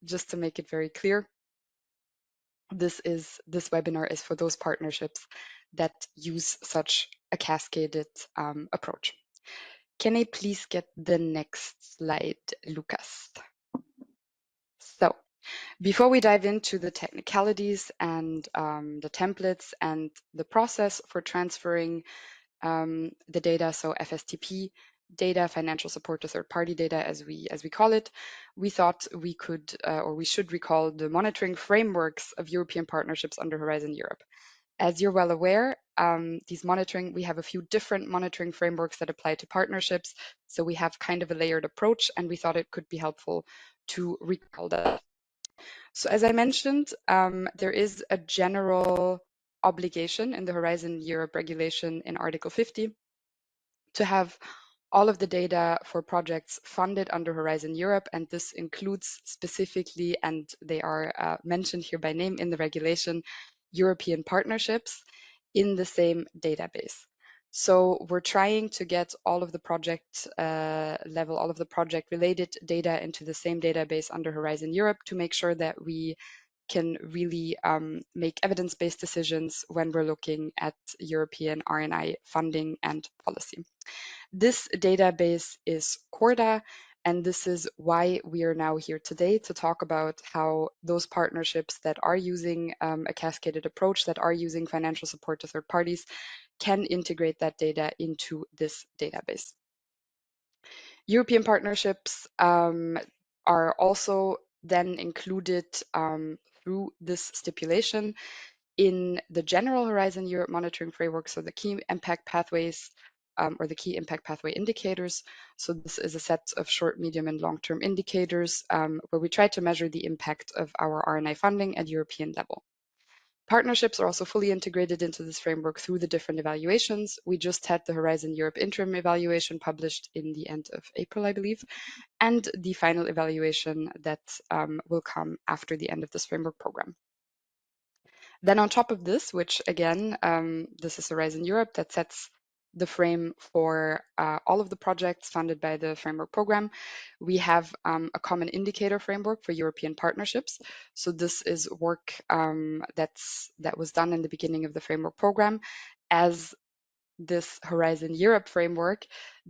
just to make it very clear, this webinar is for those partnerships that use such a cascaded approach. Can I please get the next slide, Lucas? So before we dive into the technicalities and the templates and the process for transferring the data, so FSTP data, financial support to third-party data, as we call it, we thought we could or we should recall the monitoring frameworks of European partnerships under Horizon Europe. As you're well aware, we have a few different monitoring frameworks that apply to partnerships. So we have kind of a layered approach, and we thought it could be helpful to recall that. So as I mentioned, there is a general obligation in the Horizon Europe regulation in Article 50 to have all of the data for projects funded under Horizon Europe, and this includes specifically, and they are mentioned here by name in the regulation, European partnerships in the same database. So we're trying to get all of the project level, all of the project related data into the same database under Horizon Europe to make sure that we can really make evidence-based decisions when we're looking at European R&I funding and policy. This database is Corda, and this is why we are now here today to talk about how those partnerships that are using a cascaded approach, that are using financial support to third parties, can integrate that data into this database. European partnerships are also then included through this stipulation in the general Horizon Europe monitoring framework, so the key impact pathways or the key impact pathway indicators. So this is a set of short, medium, and long-term indicators where we try to measure the impact of our R&I funding at European level. Partnerships are also fully integrated into this framework through the different evaluations. We just had the Horizon Europe interim evaluation published in the end of April, I believe, and the final evaluation that will come after the end of this framework program. Then on top of this, which again, this is Horizon Europe that sets the frame for all of the projects funded by the framework program, we have a common indicator framework for European partnerships. So this is work that was done in the beginning of the framework program, as this Horizon Europe framework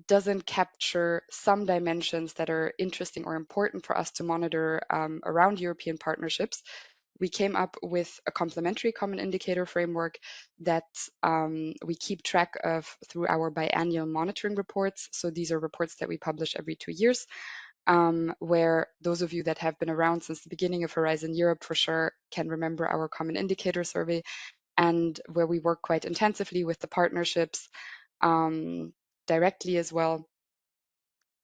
doesn't capture some dimensions that are interesting or important for us to monitor around European partnerships. We came up with a complementary common indicator framework that we keep track of through our biannual monitoring reports. So these are reports that we publish every 2 years, where those of you that have been around since the beginning of Horizon Europe for sure can remember our common indicator survey, and where we work quite intensively with the partnerships directly as well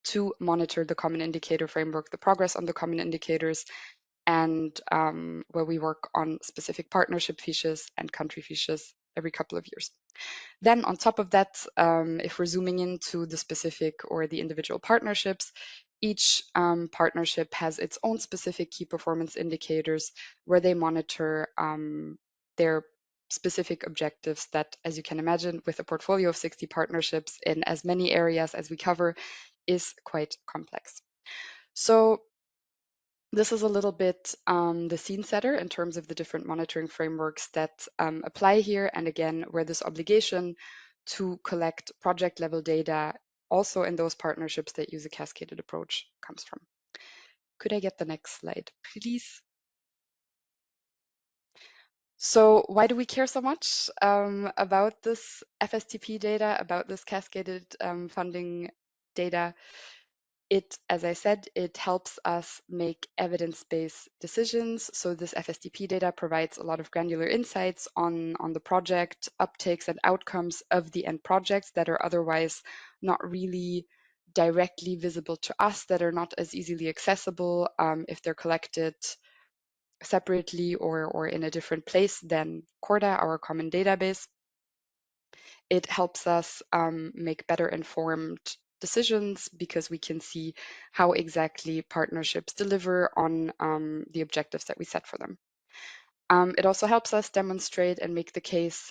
to monitor the common indicator framework, the progress on the common indicators, and where we work on specific partnership fiches and country fiches every couple of years. Then on top of that, if we're zooming into the specific or the individual partnerships, each partnership has its own specific key performance indicators where they monitor their specific objectives that, as you can imagine, with a portfolio of 60 partnerships in as many areas as we cover, is quite complex. So this is a little bit the scene setter in terms of the different monitoring frameworks that apply here, and again, where this obligation to collect project level data also in those partnerships that use a cascaded approach comes from. Could I get the next slide, please? So why do we care so much about this FSTP data, about this cascaded funding data? It, as I said, it helps us make evidence-based decisions. So this FSTP data provides a lot of granular insights on the project uptakes and outcomes of the end projects that are otherwise not really directly visible to us, that are not as easily accessible if they're collected separately or in a different place than Corda, our common database. It helps us make better informed decisions because we can see how exactly partnerships deliver on the objectives that we set for them. It also helps us demonstrate and make the case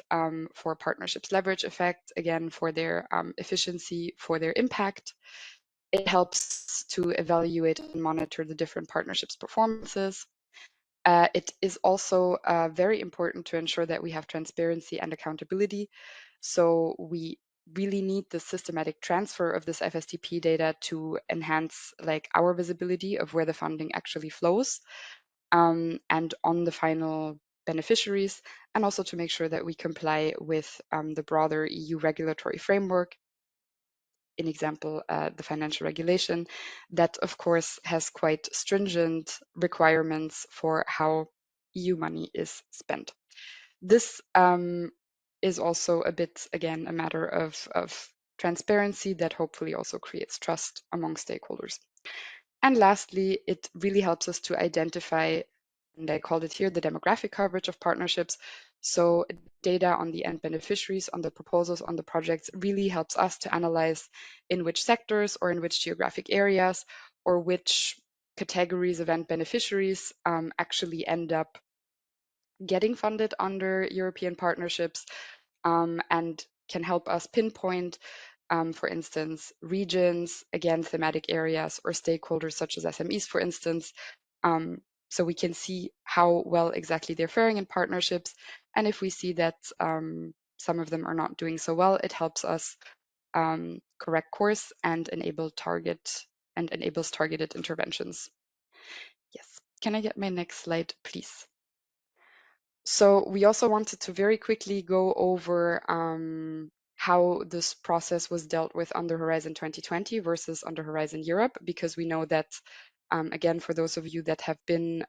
for partnerships leverage effect, again, for their efficiency, for their impact. It helps to evaluate and monitor the different partnerships' performances. It is also very important to ensure that we have transparency and accountability. So we really need the systematic transfer of this FSTP data to enhance like our visibility of where the funding actually flows, and on the final beneficiaries, and also to make sure that we comply with the broader EU regulatory framework. In example, the financial regulation, that of course has quite stringent requirements for how EU money is spent. This is also a bit, again, a matter of transparency that hopefully also creates trust among stakeholders. And lastly, it really helps us to identify, and I called it here, the demographic coverage of partnerships. So data on the end beneficiaries, on the proposals, on the projects really helps us to analyze in which sectors or in which geographic areas or which categories of end beneficiaries actually end up getting funded under European partnerships, and can help us pinpoint, for instance, regions, again, thematic areas or stakeholders such as SMEs, for instance. So we can see how well exactly they're faring in partnerships. And if we see that some of them are not doing so well, it helps us correct course and enables targeted interventions. Yes. Can I get my next slide, please? So we also wanted to very quickly go over how this process was dealt with under Horizon 2020 versus under Horizon Europe, because we know that, again, for those of you that have been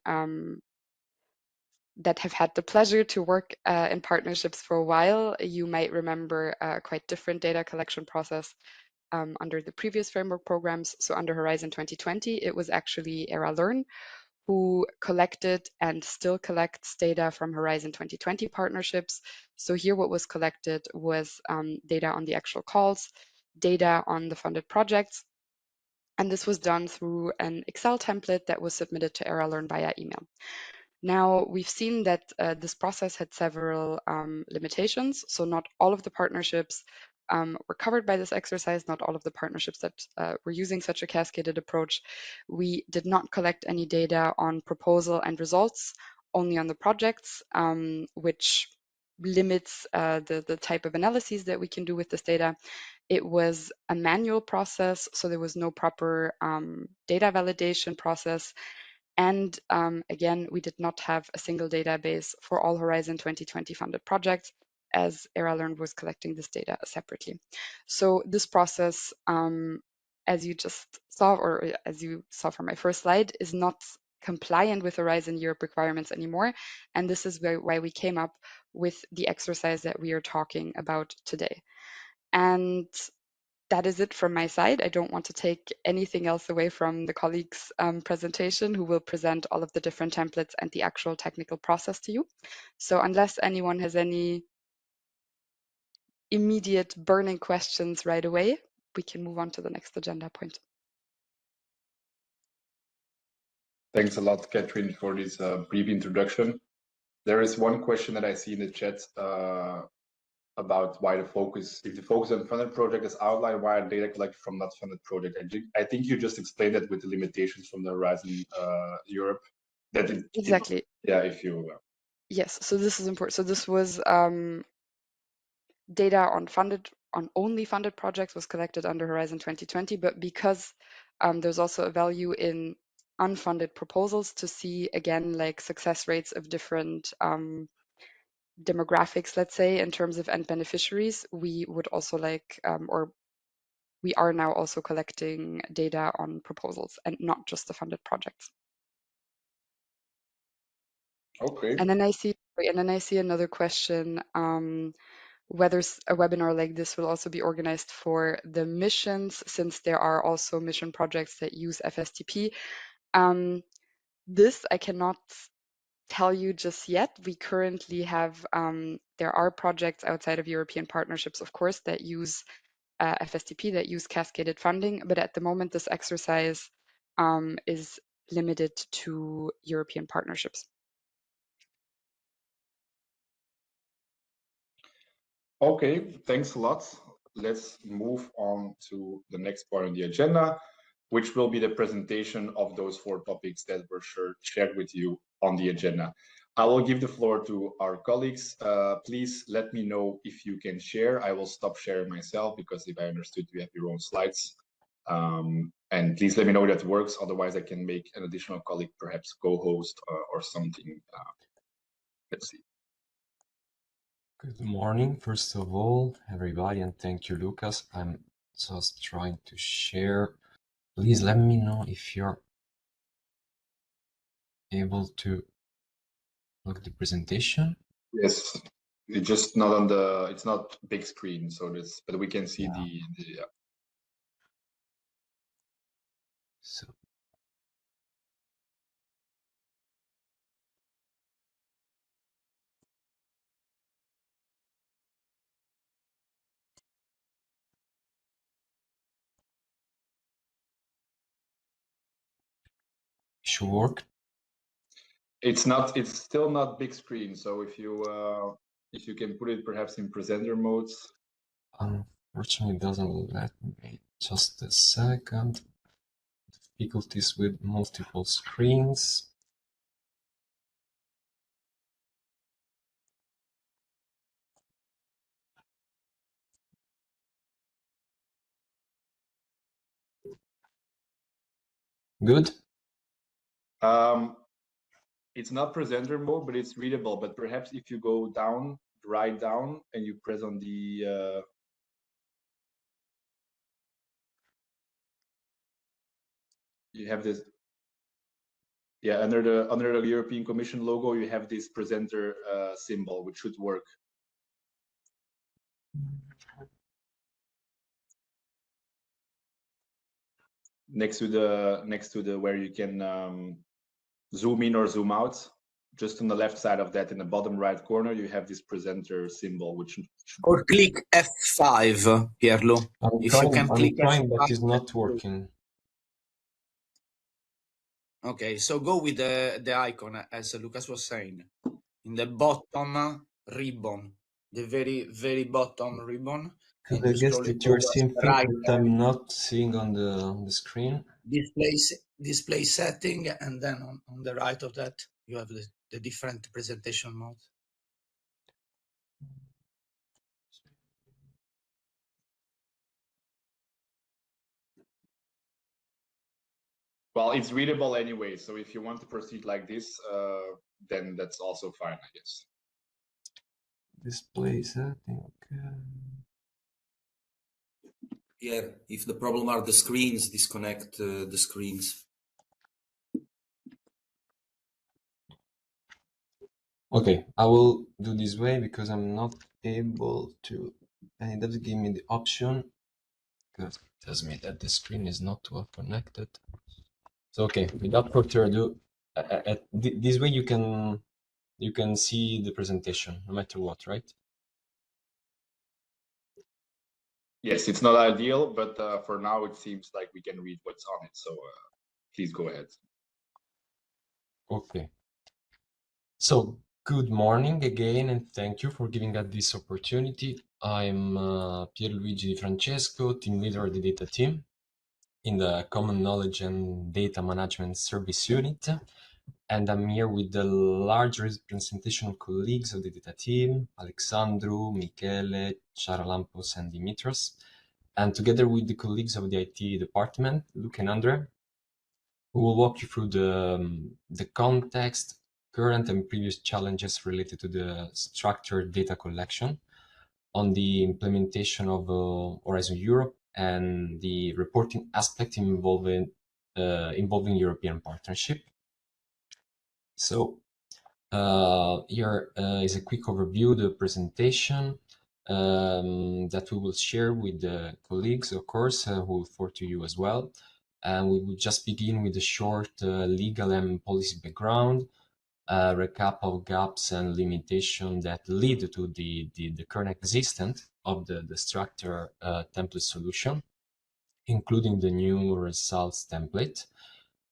that have had the pleasure to work in partnerships for a while, you might remember a quite different data collection process under the previous framework programs. So under Horizon 2020, it was actually ERA-Learn who collected and still collects data from Horizon 2020 partnerships. So here what was collected was data on the actual calls, data on the funded projects, and this was done through an Excel template that was submitted to ERA-Learn via email. Now, we've seen that this process had several limitations. So not all of the partnerships were covered by this exercise, not all of the partnerships that were using such a cascaded approach. We did not collect any data on proposal and results, only on the projects, which limits the type of analyses that we can do with this data. It was a manual process, so there was no proper data validation process. And again, we did not have a single database for all Horizon 2020 funded projects, as ERA-Learn was collecting this data separately. So this process, as you just saw, or as you saw from my first slide, is not compliant with Horizon Europe requirements anymore. And this is why we came up with the exercise that we are talking about today. And that is it from my side. I don't want to take anything else away from the colleagues' presentation, who will present all of the different templates and the actual technical process to you. So unless anyone has any immediate burning questions right away, we can move on to the next agenda point. Thanks a lot, Catherine, for this brief introduction. There is one question that I see in the chat about why if the focus on funded project is outlined, why are data collected from not funded project? I think you just explained that with the limitations from the Horizon Europe. Exactly. Yeah, if you. Yes, so this is important. So this was data on only funded projects was collected under Horizon 2020, but because there's also a value in unfunded proposals to see, again, like success rates of different demographics, let's say, in terms of end beneficiaries, we would also like, or we are now also collecting data on proposals and not just the funded projects. Okay. And then I see another question, whether a webinar like this will also be organized for the missions, since there are also mission projects that use FSTP. This I cannot tell you just yet. We currently have, there are projects outside of European partnerships, of course, that use FSTP, that use cascaded funding, but at the moment this exercise is limited to European partnerships. Okay, thanks a lot. Let's move on to the next point on the agenda. which will be the presentation of those 4 topics that were shared with you on the agenda. I will give the floor to our colleagues. Please let me know if you can share. I will stop sharing myself because if I understood, you have your own slides. And please let me know that works. Otherwise, I can make an additional colleague, perhaps co-host or something. Let's see. Good morning, first of all, everybody, and thank you, Lucas. I'm just trying to share. Please let me know if you're able to look at the presentation. Yes, it's just not on the. It's not big screen, so this, but we can see the. So should work. It's not. It's still not big screen. So if you can put it perhaps in presenter modes. Unfortunately, it doesn't let me. Just a second. Difficulties with multiple screens. Good. It's not presenter mode, but it's readable. But perhaps if you go down, right down, and you press on the. You have this. Yeah, under the European Commission logo, you have this presenter symbol, which should work. Next to the where you can zoom in or zoom out, just on the left side of that, in the bottom right corner, you have this presenter symbol, which should or click F5, Pierlo. I'm trying, but it's not working. Okay, so go with the icon, as Lucas was saying, in the bottom ribbon, the very bottom ribbon. And I guess that you're seeing things right, that I'm not seeing on the screen. Display setting, and then on the right of that, you have the different presentation modes. Well, it's readable anyway, so if you want to proceed like this, then that's also fine, I guess. Display setting, okay. Pierre, if the problem are the screens, disconnect the screens. Okay, I will do this way because I'm not able to, and it doesn't give me the option because it tells me that the screen is not well connected. So okay, without further ado, this way you can see the presentation no matter what, right? Yes, it's not ideal, but for now it seems like we can read what's on it. So please go ahead. Okay. So good morning again, and thank you for giving us this opportunity. I'm Pierluigi Di Francesco, team leader of the data team in the Common Knowledge and Data Management Service Unit. And I'm here with the large representation of colleagues of the data team, Alexandru, Michele, Charalampos, and Dimitros. And together with the colleagues of the IT department, Luke and Andre, we will walk you through the context, current and previous challenges related to the structured data collection on the implementation of Horizon Europe and the reporting aspect involving European partnership. So here is a quick overview of the presentation that we will share with the colleagues, of course, who will forward to you as well. And we will just begin with a short legal and policy background, recap of gaps and limitations that lead to the current existence of the structure template solution, including the new results template.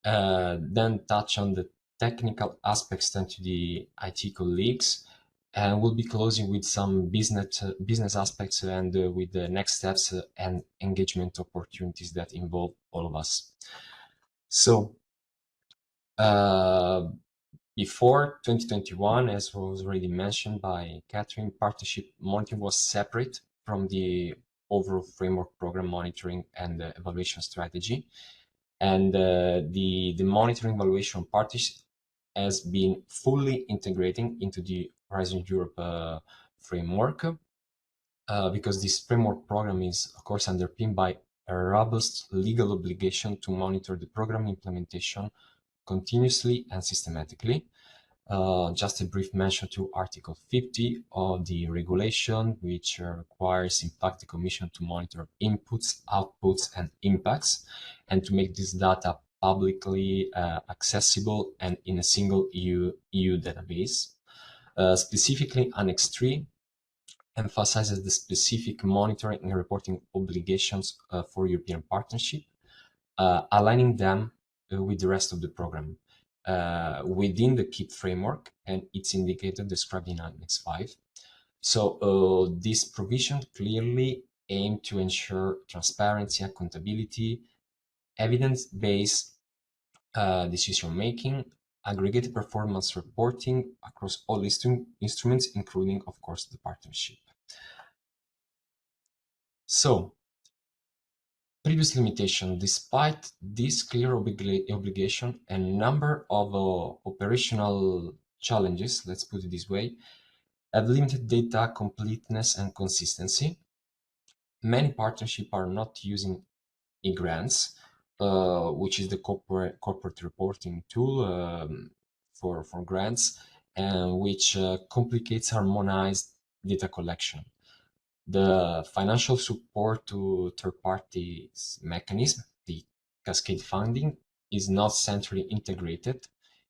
Then touch on the technical aspects sent to the IT colleagues, And we'll be closing with some business aspects and with the next steps and engagement opportunities that involve all of us. So before 2021, as was already mentioned by Catherine, partnership monitoring was separate from the overall framework program monitoring and evaluation strategy. And the monitoring evaluation parties has been fully integrating into the Horizon Europe framework because this framework program is, of course, underpinned by a robust legal obligation to monitor the program implementation continuously and systematically. Just a brief mention to Article 50 of the regulation, which requires, in fact, the Commission to monitor inputs, outputs, and impacts, and to make this data publicly accessible and in a single EU database. Specifically, Annex 3 emphasizes the specific monitoring and reporting obligations for European partnership, aligning them with the rest of the program within the KIP framework and its indicator described in Annex 5. So this provision clearly aimed to ensure transparency, accountability, evidence-based decision-making, aggregated performance reporting across all instruments, including, of course, the partnership. So, previous limitation, despite this clear obligation and number of operational challenges, let's put it this way, have limited data completeness and consistency. Many partnerships are not using e-grants, which is the corporate reporting tool for grants, and which complicates harmonized data collection. The financial support to third parties mechanism, the cascade funding, is not centrally integrated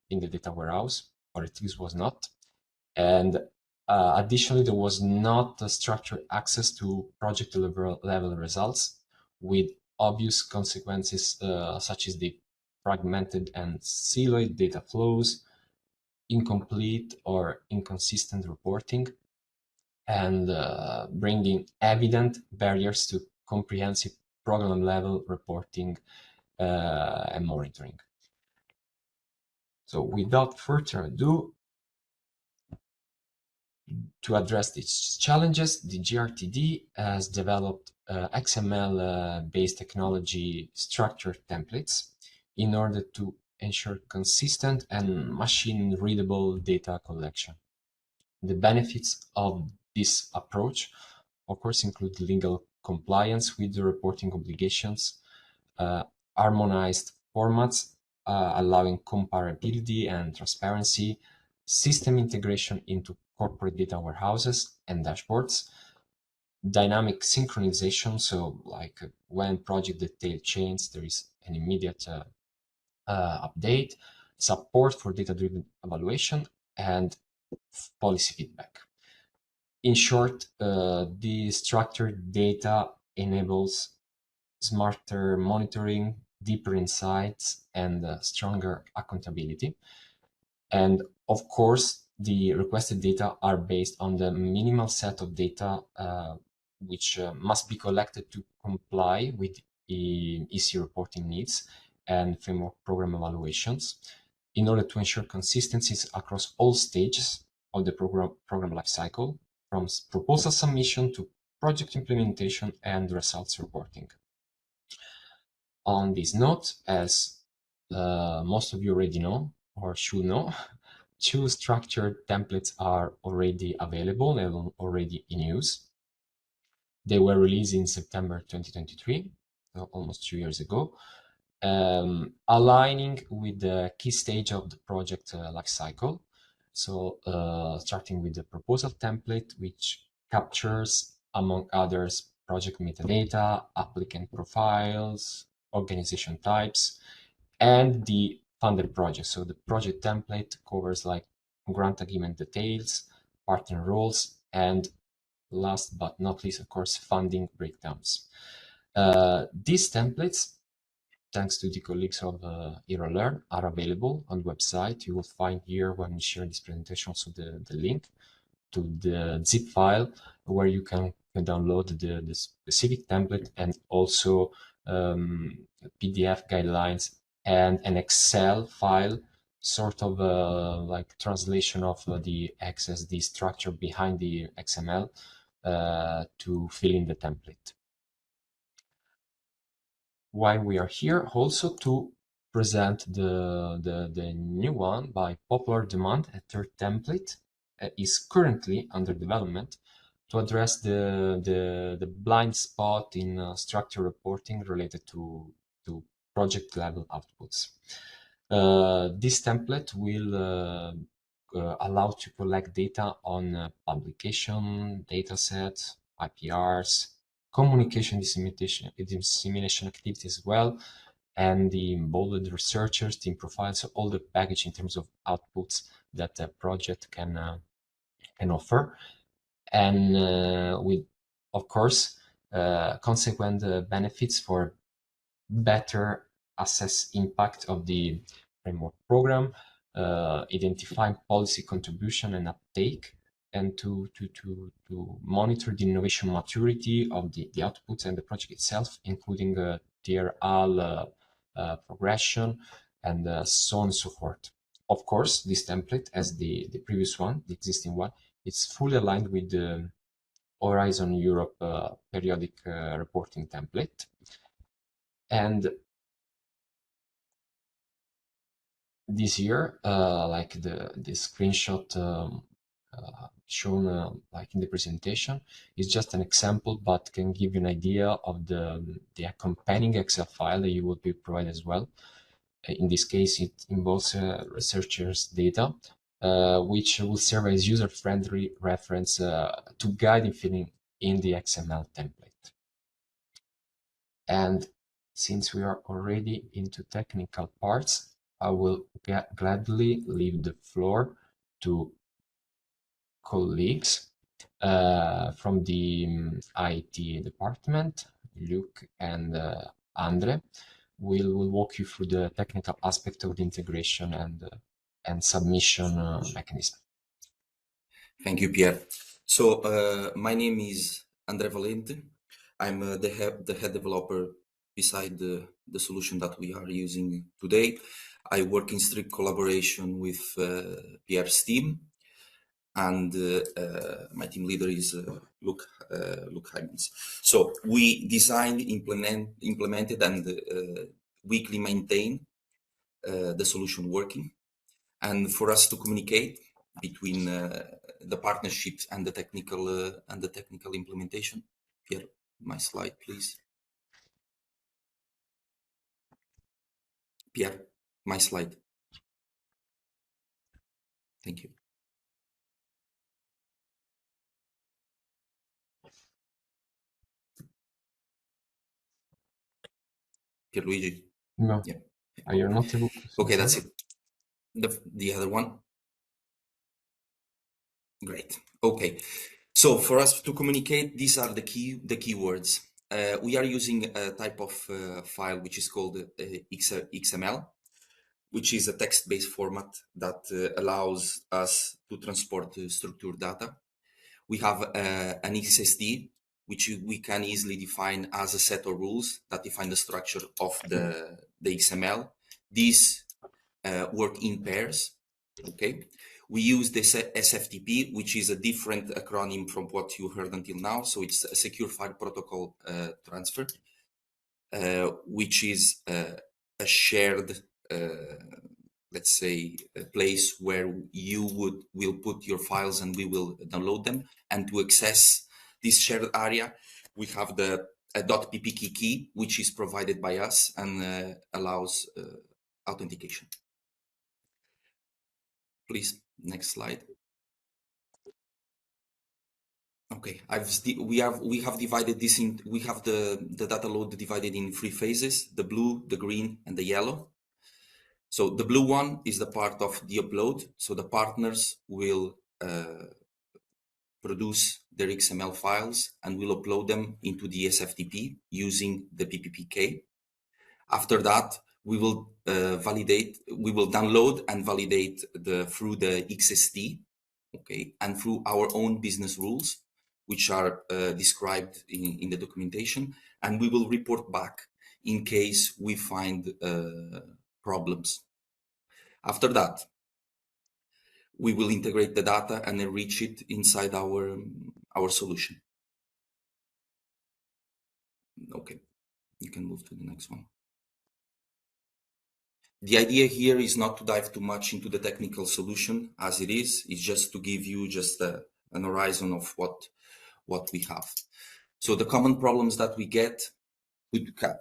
in the data warehouse, or at least was not. And additionally, there was not a structured access to project level results with obvious consequences such as the fragmented and siloed data flows, incomplete or inconsistent reporting, and bringing evident barriers to comprehensive program level reporting and monitoring. So without further ado, to address these challenges, the DG RTD has developed XML-based technology structured templates in order to ensure consistent and machine-readable data collection. The benefits of this approach, of course, include legal compliance with the reporting obligations, harmonized formats allowing comparability and transparency, system integration into corporate data warehouses and dashboards, dynamic synchronization, so like when project detail changes, there is an immediate update, support for data-driven evaluation, and policy feedback. In short, the structured data enables smarter monitoring, deeper insights, and stronger accountability. And of course, the requested data are based on the minimal set of data which must be collected to comply with EC reporting needs and framework program evaluations in order to ensure consistencies across all stages of the program lifecycle, from proposal submission to project implementation and results reporting. On this note, as most of you already know or should know, two structured templates are already available and already in use. They were released in September 2023, so almost 2 years ago, aligning with the key stage of the project lifecycle. So starting with the proposal template, which captures, among others, project metadata, applicant profiles, organization types, and the funded project. So the project template covers like grant agreement details, partner roles, and last but not least, of course, funding breakdowns. These templates, thanks to the colleagues of EuroLearn, are available on the website. You will find here when we share this presentation also the link the zip file where you can download the specific template, and also PDF guidelines and an Excel file, sort of like translation of the XSD structure behind the XML to fill in the template. While we are here, also to present the new one by popular demand, a third template is currently under development to address the blind spot in structure reporting related to project level outputs. This template will allow to collect data on publication, datasets, IPRs, communication dissemination activities as well, and the involved researchers, team profiles, so all the package in terms of outputs that a project can offer, and with, of course, consequent benefits for better assess impact of the framework program, identify policy contribution and uptake, and to monitor the innovation maturity of the outputs and the project itself, including TRL progression, and so on and so forth. Of course, this template, as the previous one, the existing one, it's fully aligned with the Horizon Europe periodic reporting template. And this year, like the screenshot shown like in the presentation, is just an example, but can give you an idea of the accompanying Excel file that you will be provided as well. In this case, it involves researchers' data, which will serve as user-friendly reference to guide in filling in the XML template. And since we are already into technical parts, I will gladly leave the floor to colleagues from the IT department. Luke and Andre will walk you through the technical aspect of the integration and submission mechanism. Thank you, Pierre. So my name is Andre Valente. I'm the head developer beside the solution that we are using today. I work in strict collaboration with Pierre's team, and my team leader is Luke Hymans. So we designed, implemented, and weekly maintain the solution working. And for us to communicate between the partnerships and the technical implementation. Pierre, my slide, please. Pierre, my slide. Thank you. Pierluigi. No. Yeah. Are you not able to see? Okay, that's it. The other one. Great. Okay. So for us to communicate, these are the keywords. We are using a type of file which is called XML, which is a text-based format that allows us to transport structured data. We have an XSD, which we can easily define as a set of rules that define the structure of the XML. These work in pairs, okay? We use this FSTP, which is a different acronym from what you heard until now. So it's a secure file protocol transfer, which is a shared, let's say, a place where you will put your files and we will download them. And to access this shared area, we have the .ppk key, which is provided by us and allows authentication. Please, next slide. Okay, we have divided this in. We have the data load divided in 3 phases: the blue, the green, and the yellow. So the blue one is the part of the upload. So the partners will produce their XML files and will upload them into the FSTP using the PPPK. After that, we will download and validate through the XSD okay, and through our own business rules, which are described in the documentation, and we will report back in case we find problems. After that, we will integrate the data and enrich it inside our solution. Okay, you can move to the next one. The idea here is not to dive too much into the technical solution as it is. It's just to give you just an horizon of what we have. So the common problems that we get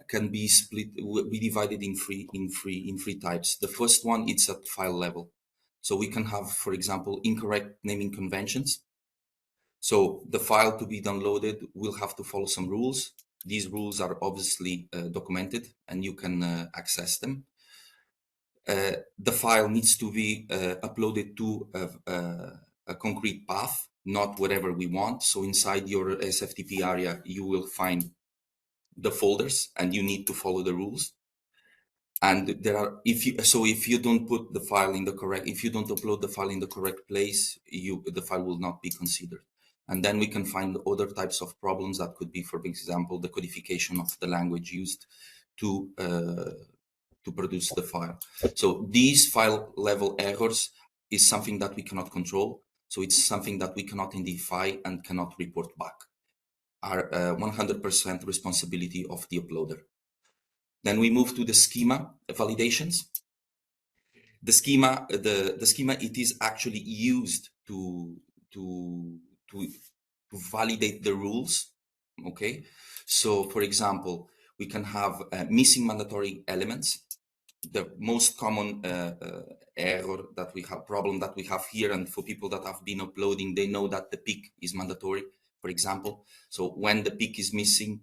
can be split, be divided in three types. The first one, it's at file level. So we can have, for example, incorrect naming conventions. So the file to be downloaded will have to follow some rules. These rules are obviously documented and you can access them. The file needs to be uploaded to a concrete path, not whatever we want. So inside your SFTP area, you will find the folders and you need to follow the rules. And there are, if you don't put the file in the correct, if you don't upload the file in the correct place, the file will not be considered. And then we can find other types of problems that could be, for example, the codification of the language used to produce the file. So these file level errors is something that we cannot control. So it's something that we cannot identify and cannot report back. Are 100% responsibility of the uploader. Then we move to the schema validations. The schema, it is actually used to validate the rules. Okay, so for example, we can have missing mandatory elements. The most common error that we have, problem that we have here, and for people that have been uploading, they know that the PIC is mandatory, for example. So when the PIC is missing,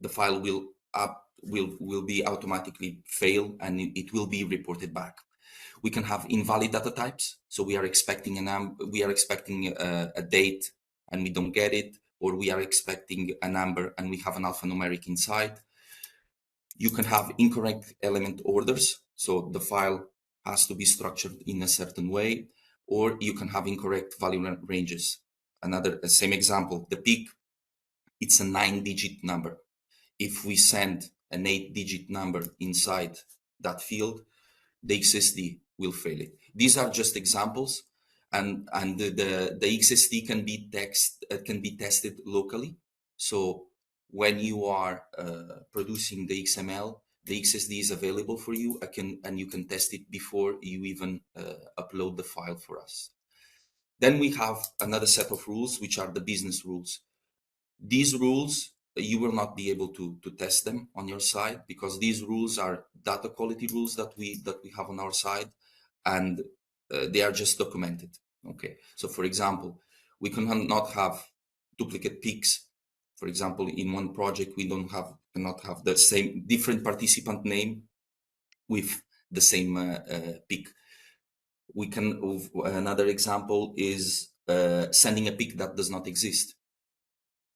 the file will be automatically fail and it will be reported back. We can have invalid data types. So we are expecting a date and we don't get it, or we are expecting a number and we have an alphanumeric inside. You can have incorrect element orders. So the file has to be structured in a certain way, or you can have incorrect value ranges. Same example, the PIC, it's a 9-digit number. If we send an 8-digit number inside that field, the XSD will fail it. These are just examples, and the XSD can be tested locally. So when you are producing the XML, the XSD is available for you, and you can test it before you even upload the file for us. Then we have another set of rules, which are the business rules. These rules, you will not be able to test them on your side, because these rules are data quality rules that we have on our side, and they are just documented. Okay, so for example, we cannot have duplicate PICs. For example, in one project, we cannot have the same different participant name with the same PIC. Another example is sending a PIC that does not exist.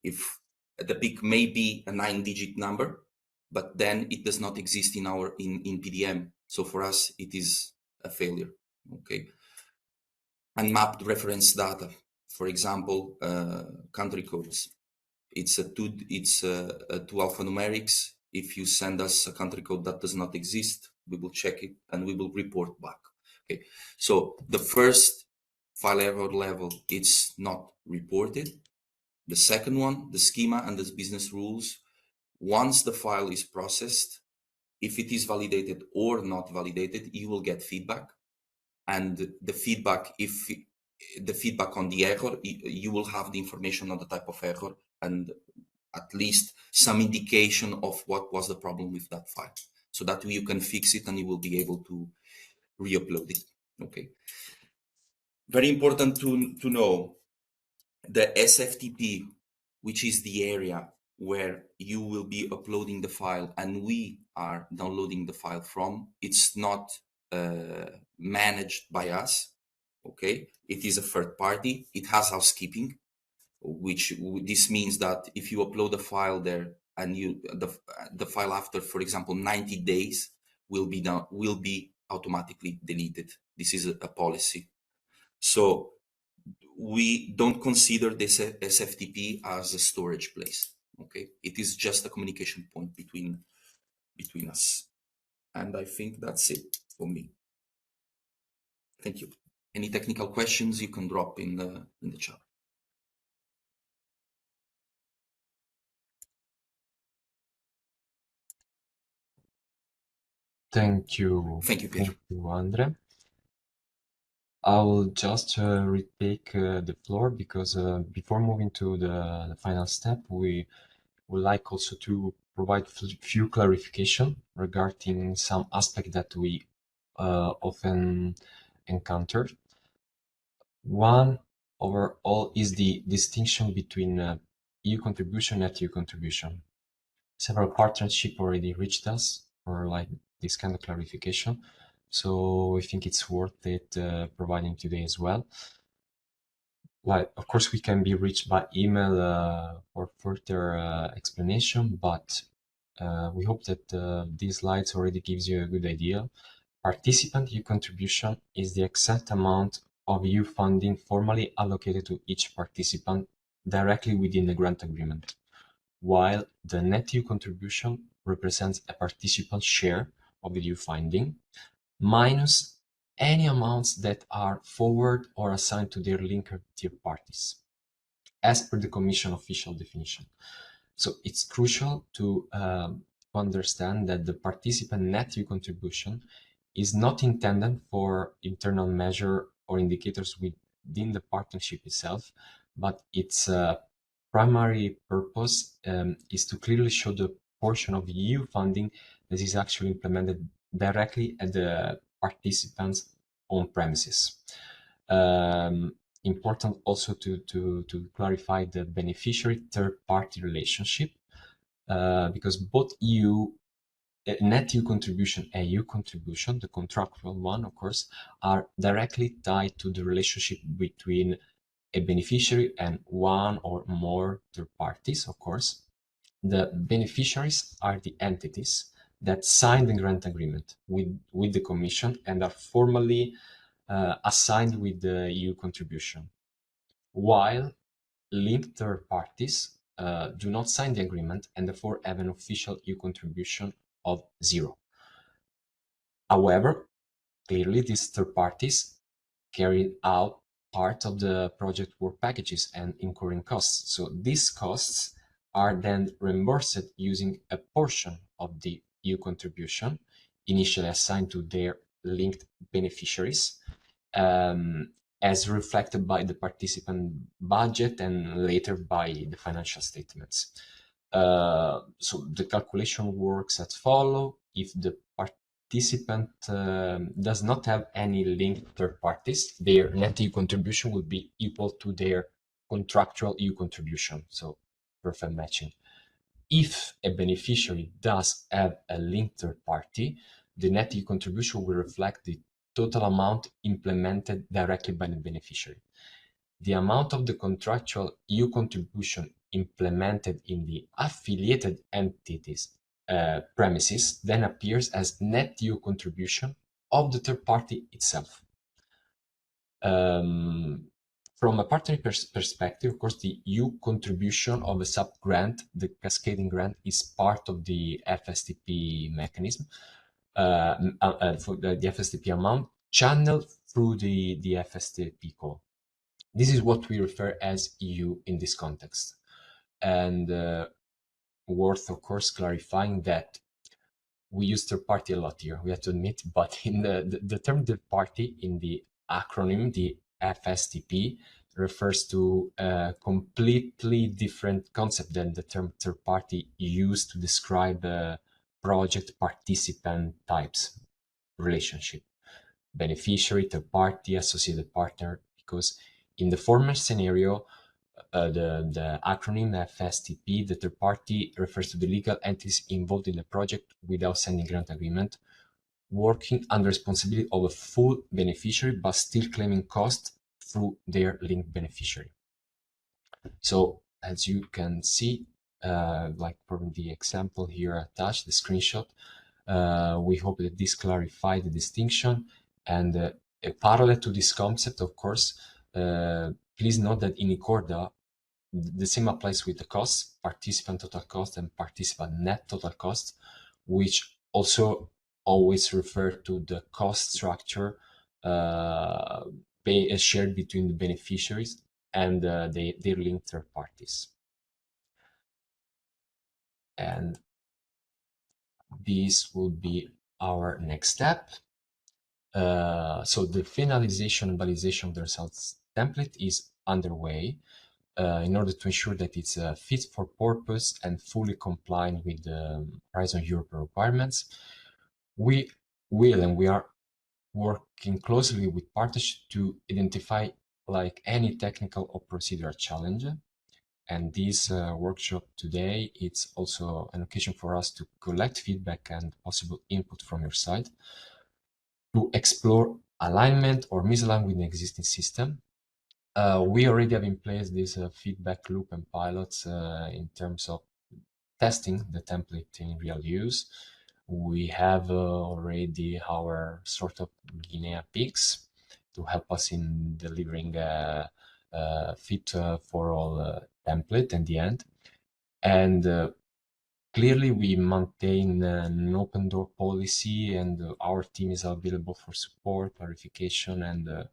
If the PIC may be a 9-digit number, but then it does not exist in PDM. So for us, it is a failure. Okay. Unmapped reference data, for example, country codes. It's two alphanumerics. If you send us a country code that does not exist, we will check it and we will report back. Okay. So the first file error level, it's not reported. The second one, the schema and the business rules, once the file is processed, if it is validated or not validated, you will get feedback. And the feedback, if the feedback on the error, you will have the information on the type of error and at least some indication of what was the problem with that file, so that you can fix it and you will be able to re-upload it. Okay. Very important to know, the SFTP, which is the area where you will be uploading the file and we are downloading the file from, it's not managed by us. Okay, it is a third party. It has housekeeping, which this means that if you upload a file there and the file after, for example, 90 days will be automatically deleted. This is a policy. So we don't consider this SFTP as a storage place. Okay, it is just a communication point between us. And I think that's it for me. Thank you. Any technical questions you can drop in the chat. Thank you. Thank you, Pietro. Thank you, Andre. I will just retake the floor because before moving to the final step, we would like also to provide few clarification regarding some aspect that we often encounter. One overall is the distinction between EU contribution and EU contribution. Several partnership already reached us for like this kind of clarification, so I think it's worth it providing today as well. Like, of course, we can be reached by email for further explanation, but we hope that these slides already gives you a good idea. Participant EU contribution is the exact amount of EU funding formally allocated to each participant directly within the grant agreement, while the net EU contribution represents a participant's share of the EU funding, minus any amounts that are forward or assigned to their linked tier parties, as per the Commission official definition. So it's crucial to understand that the participant net EU contribution is not intended for internal measure or indicators within the partnership itself, but its primary purpose is to clearly show the portion of EU funding that is actually implemented directly at the participants' own premises. Important also to clarify the beneficiary third-party relationship, because both net EU contribution and EU contribution, the contractual one, of course, are directly tied to the relationship between a beneficiary and one or more third parties, of course. The beneficiaries are the entities that sign the grant agreement with the Commission and are formally assigned with the EU contribution, while linked third parties do not sign the agreement and therefore have an official EU contribution of 0. However, clearly these third parties carry out part of the project work packages and incurring costs. So these costs are then reimbursed using a portion of the EU contribution initially assigned to their linked beneficiaries, as reflected by the participant budget and later by the financial statements. So the calculation works as follows. If the participant does not have any linked third parties, their net EU contribution would be equal to their contractual EU contribution, so perfect matching. If a beneficiary does have a linked third party, the net EU contribution will reflect the total amount implemented directly by the beneficiary. The amount of the contractual EU contribution implemented in the affiliated entities premises then appears as net EU contribution of the third party itself. From a partner perspective, of course, the EU contribution of a sub-grant, the cascading grant, is part of the FSTP mechanism, for the FSTP amount channeled through the FSTP call. This is what we refer as EU in this context. And worth, of course, clarifying that we use third party a lot here, we have to admit, but in the term third party in the acronym, the FSTP, refers to a completely different concept than the term third party used to describe project participant types relationship, beneficiary, third party, associated partner, because in the former scenario, the acronym FSTP, the third party refers to the legal entities involved in the project without signing grant agreement, working under responsibility of a full beneficiary but still claiming cost through their linked beneficiary. So as you can see, like from the example here attached, the screenshot, we hope that this clarified the distinction. And a parallel to this concept, of course, Please note that in Ecorda, the same applies with the costs, participant total cost and participant net total cost, which also always refer to the cost structure shared between the beneficiaries and their linked third parties. And this will be our next step. So the finalization and validation of the results template is underway in order to ensure that it's fit for purpose and fully compliant with the Horizon Europe requirements. We will and we are working closely with partners to identify like any technical or procedural challenge. And this workshop today, it's also an occasion for us to collect feedback and possible input from your side to explore alignment or misalignment with the existing system. We already have in place this feedback loop and pilots in terms of testing the template in real use. We have already our sort of EIT-KICs to help us in delivering a fit for all template in the end. And clearly, we maintain an open door policy, and our team is available for support, clarification, and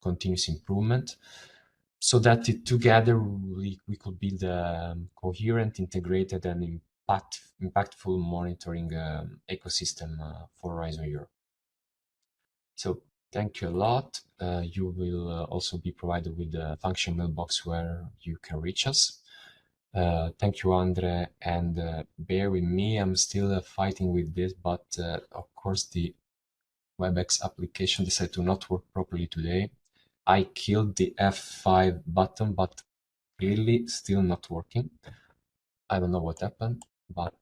continuous improvement, so that together we could build a coherent, integrated, and impactful monitoring ecosystem for Horizon Europe. So thank you a lot. You will also be provided with a function mailbox where you can reach us. Thank you, Andre, and bear with me. I'm still fighting with this, but of course the WebEx application decided to not work properly today. I killed the F5 button, but clearly still not working. I don't know what happened, but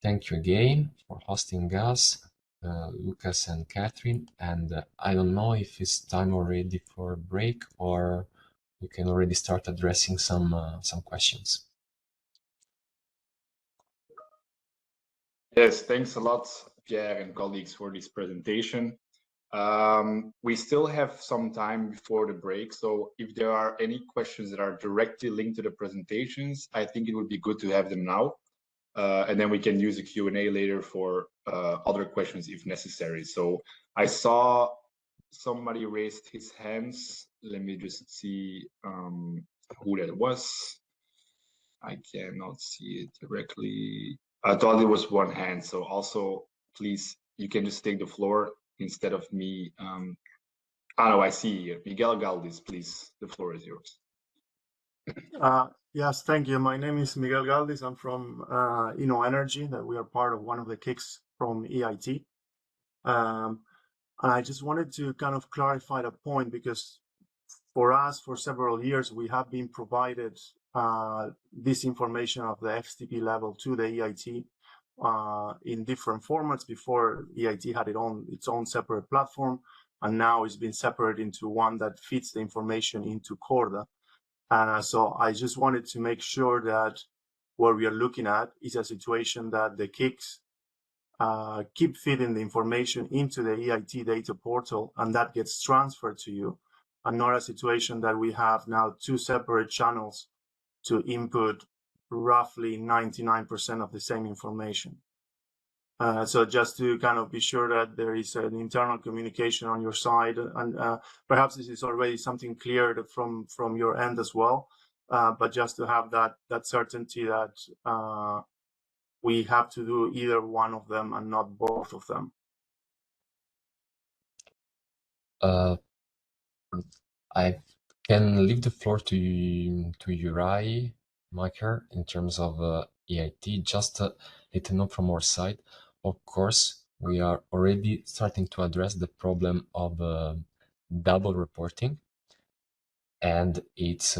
thank you again for hosting us, Lucas and Catherine. And I don't know if it's time already for a break or we can already start addressing some questions. Yes, thanks a lot, Pierre and colleagues, for this presentation. We still have some time before the break, so if there are any questions that are directly linked to the presentations, I think it would be good to have them now, and then we can use a Q&A later for other questions if necessary. So I saw somebody raised his hands. Let me just see who that was. I cannot see it directly. I thought it was one hand, so also please, you can just take the floor instead of me. No, I see Miguel Galdes, please, the floor is yours. Yes, thank you. My name is Miguel Galdes. I'm from Energy, that we are part of one of the KICs from EIT. And I just wanted to kind of clarify the point, because for us, for several years, we have been provided this information of the FSTP level to the EIT in different formats. Before, EIT had its own separate platform, and now it's been separated into one that feeds the information into Corda. So I just wanted to make sure that what we are looking at is a situation that the KICs keep feeding the information into the EIT data portal, and that gets transferred to you, and not a situation that we have now two separate channels to input roughly 99% of the same information. So just to kind of be sure that there is an internal communication on your side, and perhaps this is already something clear from your end as well, but just to have that certainty that we have to do either one of them and not both of them. I can leave the floor to Uri Maker in terms of EIT. Just a little note from our side. Of course, we are already starting to address the problem of double reporting, and it's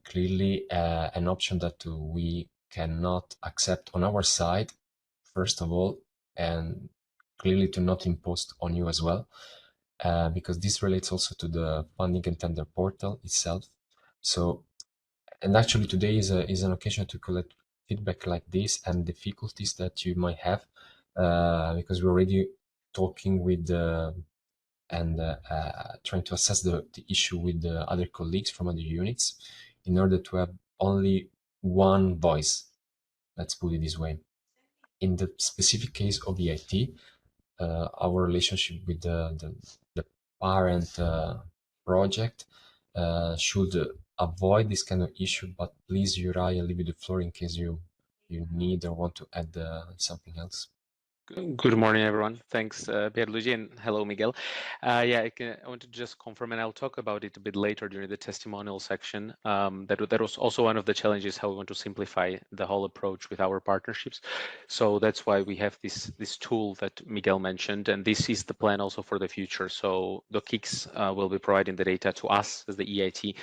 clearly an option that we cannot accept on our side, first of all, and clearly to not impose on you as well, because this relates also to the funding and tender portal itself. So, and actually today is an occasion to collect feedback like this and difficulties that you might have, because we're already talking with and trying to assess the issue with the other colleagues from other units in order to have only one voice. Let's put it this way. In the specific case of EIT, our relationship with the parent project should avoid this kind of issue, but please, Uri, I'll leave you the floor in case you need or want to add something else. Good morning, everyone. Thanks, Pierluigi, and hello, Miguel. Yeah, I want to just confirm, and I'll talk about it a bit later during the testimonial section. That was also one of the challenges, how we want to simplify the whole approach with our partnerships. So that's why we have this tool that Miguel mentioned, and this is the plan also for the future. So the KICs will be providing the data to us as the EIT,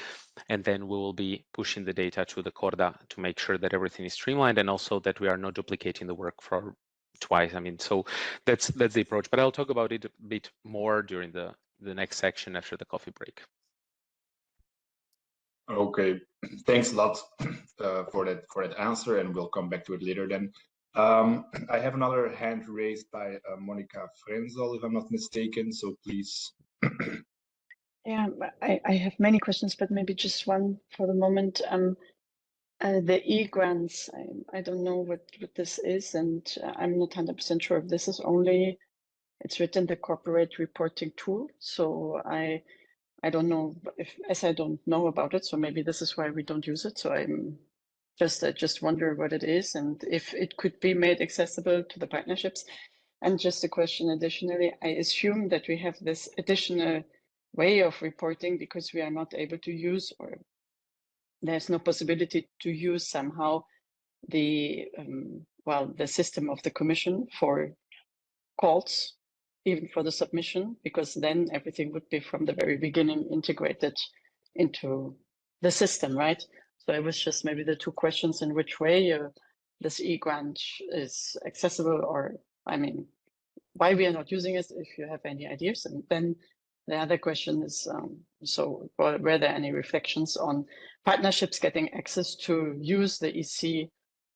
and then we will be pushing the data to the Corda to make sure that everything is streamlined, and also that we are not duplicating the work for twice. I mean, so that's the approach, but I'll talk about it a bit more during the next section after the coffee break. Okay, thanks a lot for that answer, and we'll come back to it later then. I have another hand raised by Monica Frenzel, if I'm not mistaken, so please. Yeah, I have many questions, but maybe just one for the moment. The e-grants, I don't know what this is, and I'm not 100% sure if this is only, it's written the corporate reporting tool. So I don't know as I don't know about it, so maybe this is why we don't use it. So I just wonder what it is and if it could be made accessible to the partnerships. And just a question additionally, I assume that we have this additional way of reporting because we are not able to use, or there's no possibility to use somehow the the system of the Commission for calls, even for the submission, because then everything would be from the very beginning integrated into the system, right? So it was just maybe the two questions: in which way this e-grant is accessible, or I mean, why we are not using it, if you have any ideas. And then the other question is, so were there any reflections on partnerships getting access to use the EC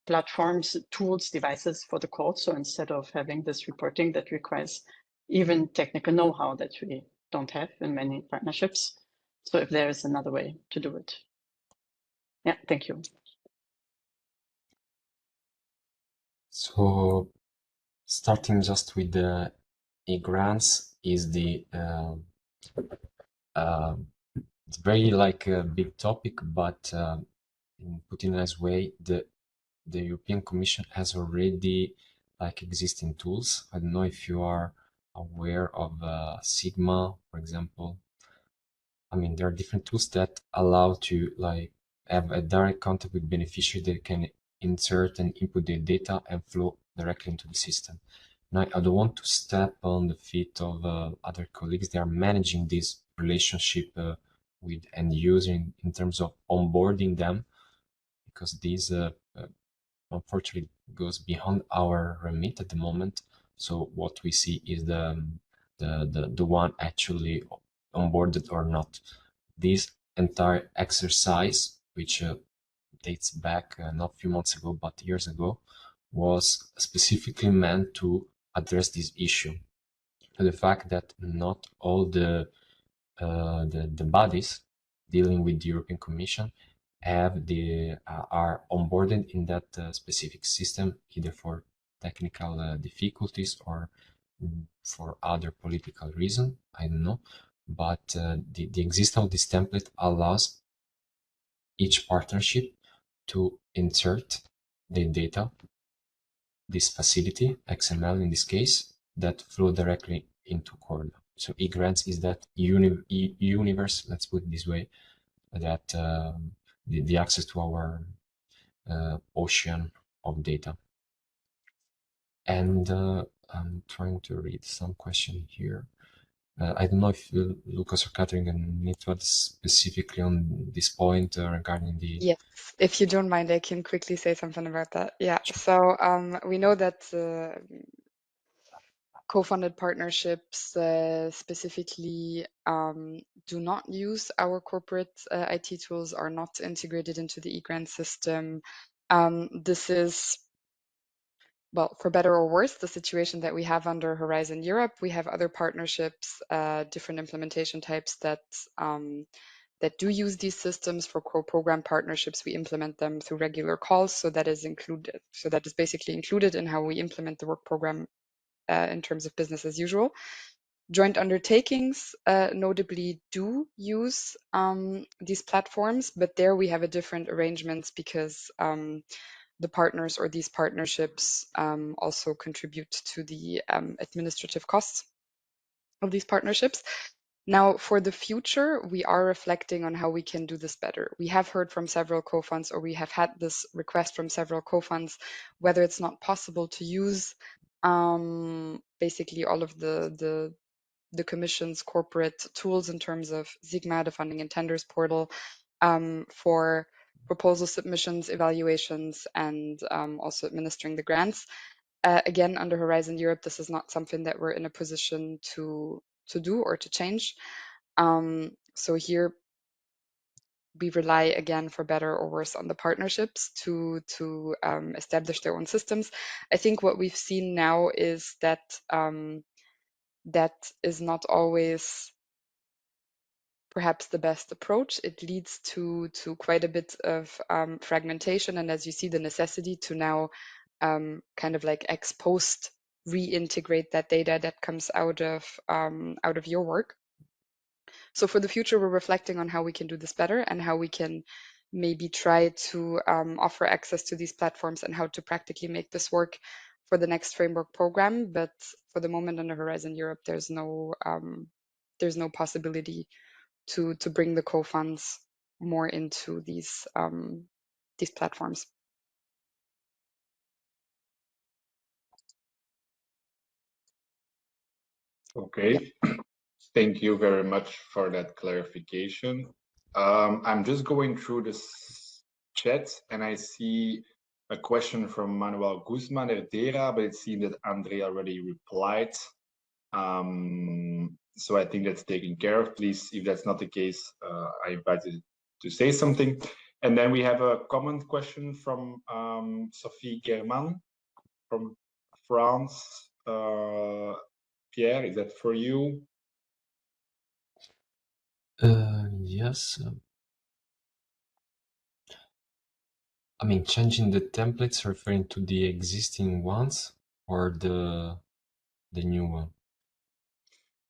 platforms, tools, devices for the call? So instead of having this reporting that requires even technical know-how that we don't have in many partnerships. So if there is another way to do it. Yeah, thank you. So starting just with the e-grants is the it's very like a big topic, but put in a nice way, the European Commission has already like existing tools. I don't know if you are aware of Sigma, for example. I mean, there are different tools that allow to like have a direct contact with beneficiary that can insert and input their data and flow directly into the system. Now, I don't want to step on the feet of other colleagues. They are managing this relationship with end user in terms of onboarding them, because this unfortunately goes beyond our remit at the moment. So what we see is the one actually onboarded or not. This entire exercise, which dates back not a few months ago, but years ago, was specifically meant to address this issue. The fact that not all the bodies dealing with the European Commission have are onboarded in that specific system, either for technical difficulties or for other political reason. I don't know, but the existence of this template allows each partnership to insert the data, this facility, XML in this case, that flow directly into Corda. So e-grants is that universe, let's put it this way, that the access to our ocean of data. And I'm trying to read some question here. I don't know if Lucas or Catherine need to add specifically on this point regarding the... Yes, if you don't mind, I can quickly say something about that. Yeah, so we know that co-funded partnerships specifically do not use our corporate IT tools, are not integrated into the e-grant system. This is well, for better or worse, the situation that we have under Horizon Europe. We have other partnerships, different implementation types that that do use these systems. For co-program partnerships, we implement them through regular calls, so that is included. So that is basically included in how we implement the work program in terms of business as usual. Joint undertakings notably do use these platforms, but there we have a different arrangements because the partners or these partnerships also contribute to the administrative costs of these partnerships. Now, for the future, we are reflecting on how we can do this better. We have heard from several co-funds, or we have had this request from several co-funds, whether it's not possible to use basically all of the Commission's corporate tools in terms of Sigma, the funding and tenders portal, for proposal submissions, evaluations, and also administering the grants. Again, under Horizon Europe, this is not something that we're in a position to do or to change. So here we rely again, for better or worse, on the partnerships to establish their own systems. I think what we've seen now is that that is not always perhaps the best approach. It leads to quite a bit of fragmentation, and as you see, the necessity to now kind of like ex post reintegrate that data that comes out of your work. So for the future, we're reflecting on how we can do this better and how we can maybe try to offer access to these platforms and how to practically make this work for the next framework program. But for the moment, under Horizon Europe, there's no possibility to bring the co-funds more into these platforms. Okay, thank you very much for that clarification. I'm just going through this chat and I see a question from Manuel Guzman Herdera, but it seems that Andre already replied. So I think that's taken care of. Please, if that's not the case, I invite you to say something. And then we have a comment question from Sophie German from France. Pierre, is that for you? Yes. I mean, changing the templates referring to the existing ones or the new one?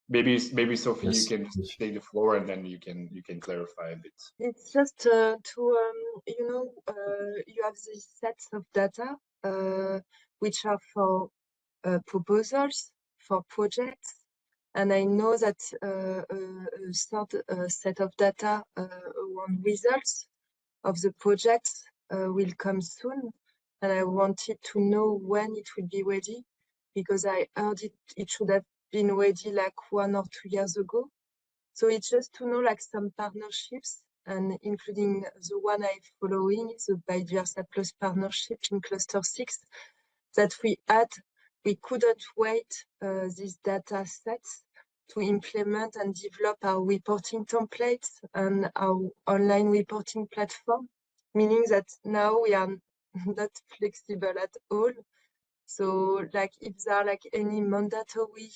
Maybe Sophie, Yes. you can take the floor and then you can clarify a bit. It's just to you have these sets of data which are for proposals for projects, and I know that a third set of data around results of the projects will come soon, and I wanted to know when it will be ready, because I heard it should have been ready like 1 or 2 years ago. So it's just to know like some partnerships, and including the one I'm following, the Biodiversa Plus partnership in Cluster 6, that we couldn't wait these data sets to implement and develop our reporting templates and our online reporting platform, meaning that now we are not flexible at all. So like if there are like any mandatory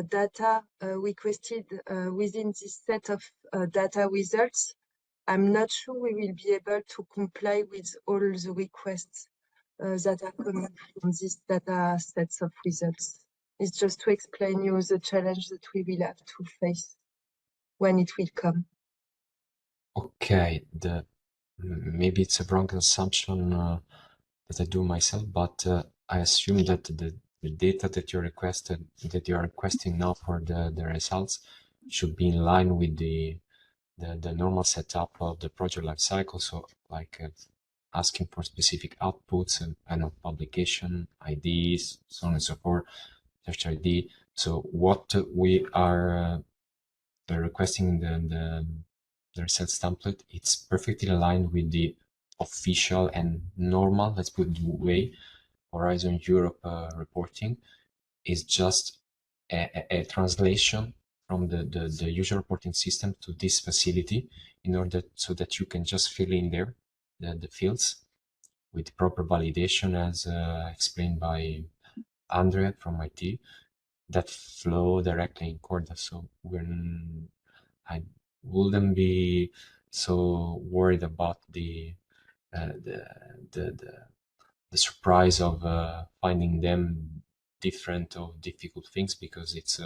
data requested within this set of data results, I'm not sure we will be able to comply with all the requests that are coming from these data sets of results. It's just to explain you the challenge that we will have to face when it will come. Okay, maybe it's a wrong assumption that I do myself, but I assume that the data that you are requesting now for the results should be in line with the normal setup of the project lifecycle. So like asking for specific outputs and publication IDs, so on and so forth, search ID. So what we are requesting the results template, it's perfectly aligned with the official and normal, let's put it way, Horizon Europe reporting. Is just a translation from the usual reporting system to this facility, in order so that you can just fill in there the fields with proper validation, as explained by Andrea from IT, that flow directly in Corda. So I wouldn't be so worried about the surprise of finding them different or difficult things, because it's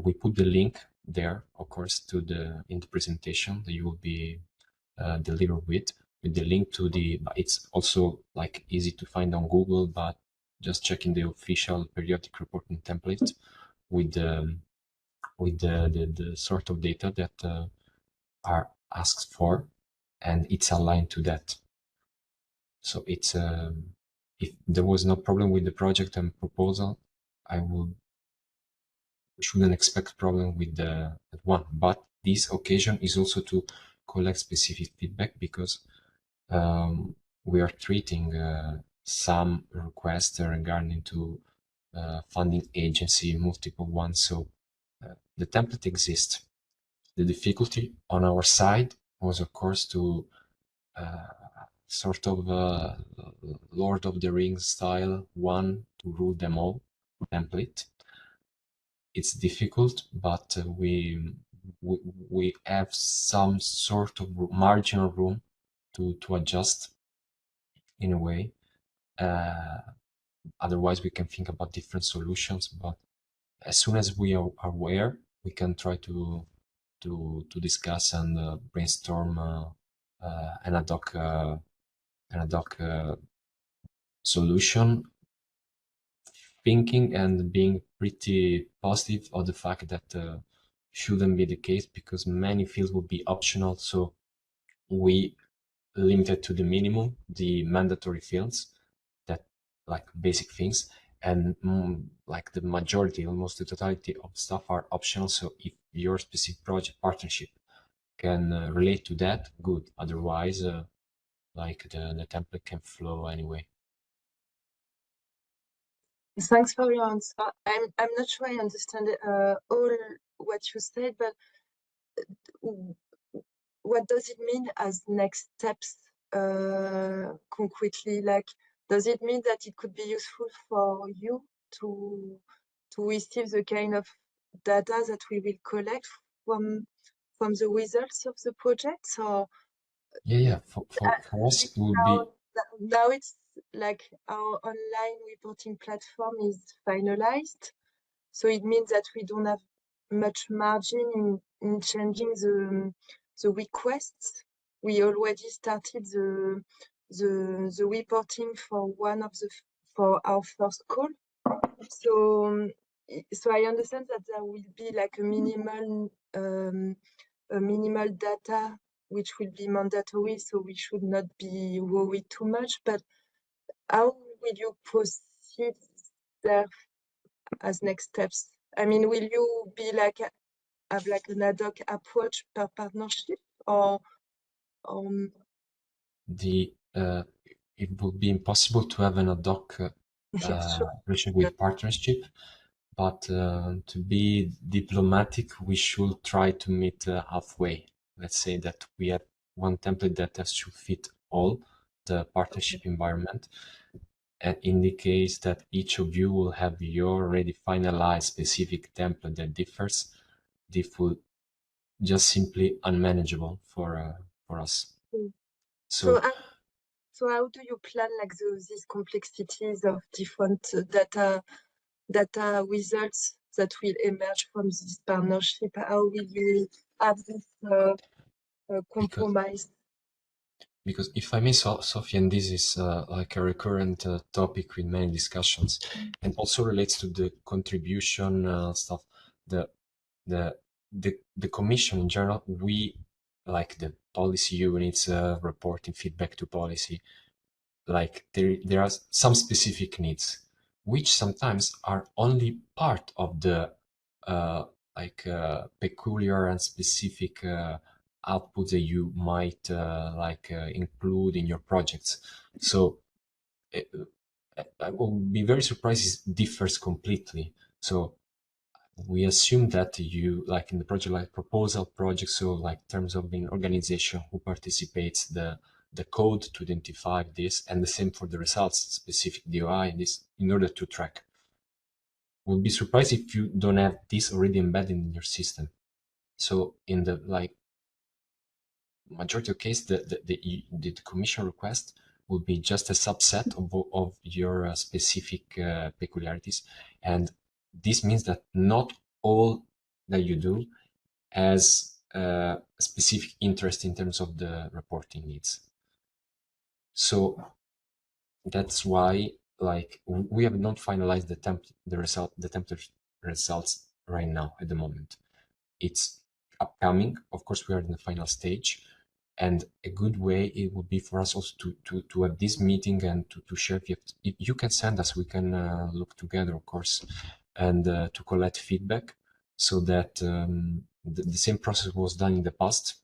we put the link there, of course, in the presentation that you will be delivered with the link to the. It's also like easy to find on Google, but just checking the official periodic reporting template with the sort of data that are asked for, and it's aligned to that. So it's if there was no problem with the project and proposal, shouldn't expect problem with that one. But this occasion is also to collect specific feedback, because we are treating some requests regarding to funding agency, multiple ones. So the template exists. The difficulty on our side was, of course, to sort of Lord of the Rings style one to rule them all template. It's difficult, but we have some sort of marginal room to adjust in a way. Otherwise, we can think about different solutions. But as soon as we are aware, we can try to discuss and brainstorm an ad hoc solution, thinking and being pretty positive of the fact that shouldn't be the case, because many fields will be optional. So we limited to the minimum the mandatory fields, that like basic things, and like the majority, almost the totality of stuff are optional. So if your specific project partnership can relate to that, good. Otherwise, like the template can flow anyway. Thanks for your answer. I'm not sure I understand all what you said, but what does it mean as next steps concretely? Like, does it mean that it could be useful for you to receive the kind of data that we will collect from the results of the project? Or Yeah. For us, it would be. now it's like our online reporting platform is finalized, so it means that we don't have much margin in changing the requests. We already started the reporting for for our first call. So I understand that there will be like a minimal data which will be mandatory, so we should not be worried too much. But how will you proceed there as next steps? I mean, will you be like have like an ad hoc approach per partnership, or it would be impossible to have an ad hoc relation with partnership, but to be diplomatic, we should try to meet halfway. Let's say that we have one template that has to fit all the partnership environment, and in the case that each of you will have your already finalized specific template that differs, this will just simply unmanageable for us. So how do you plan like these complexities of different data results that will emerge from this partnership? How will you have this compromise? Because if I may, Sophie, and this is like a recurrent topic with many discussions, and also relates to the contribution stuff. The commission in general, we like the policy units reporting feedback to policy. Like there are some specific needs, which sometimes are only part of the peculiar and specific output that you might include in your projects. So I will be very surprised if it differs completely. So we assume that you, like in the project, like proposal project, so like terms of an organization who participates, the the code to identify this, and the same for the results, specific DOI, this in order to track. We'll be surprised if you don't have this already embedded in your system. So in the majority of cases, the commission request will be just a subset of your specific peculiarities. And this means that not all that you do has a specific interest in terms of the reporting needs. So that's why, like, we have not finalized the template results right now at the moment. It's upcoming. Of course, we are in the final stage, and a good way it would be for us also to have this meeting and to share. If you can send us, we can look together, of course, and to collect feedback, so that the same process was done in the past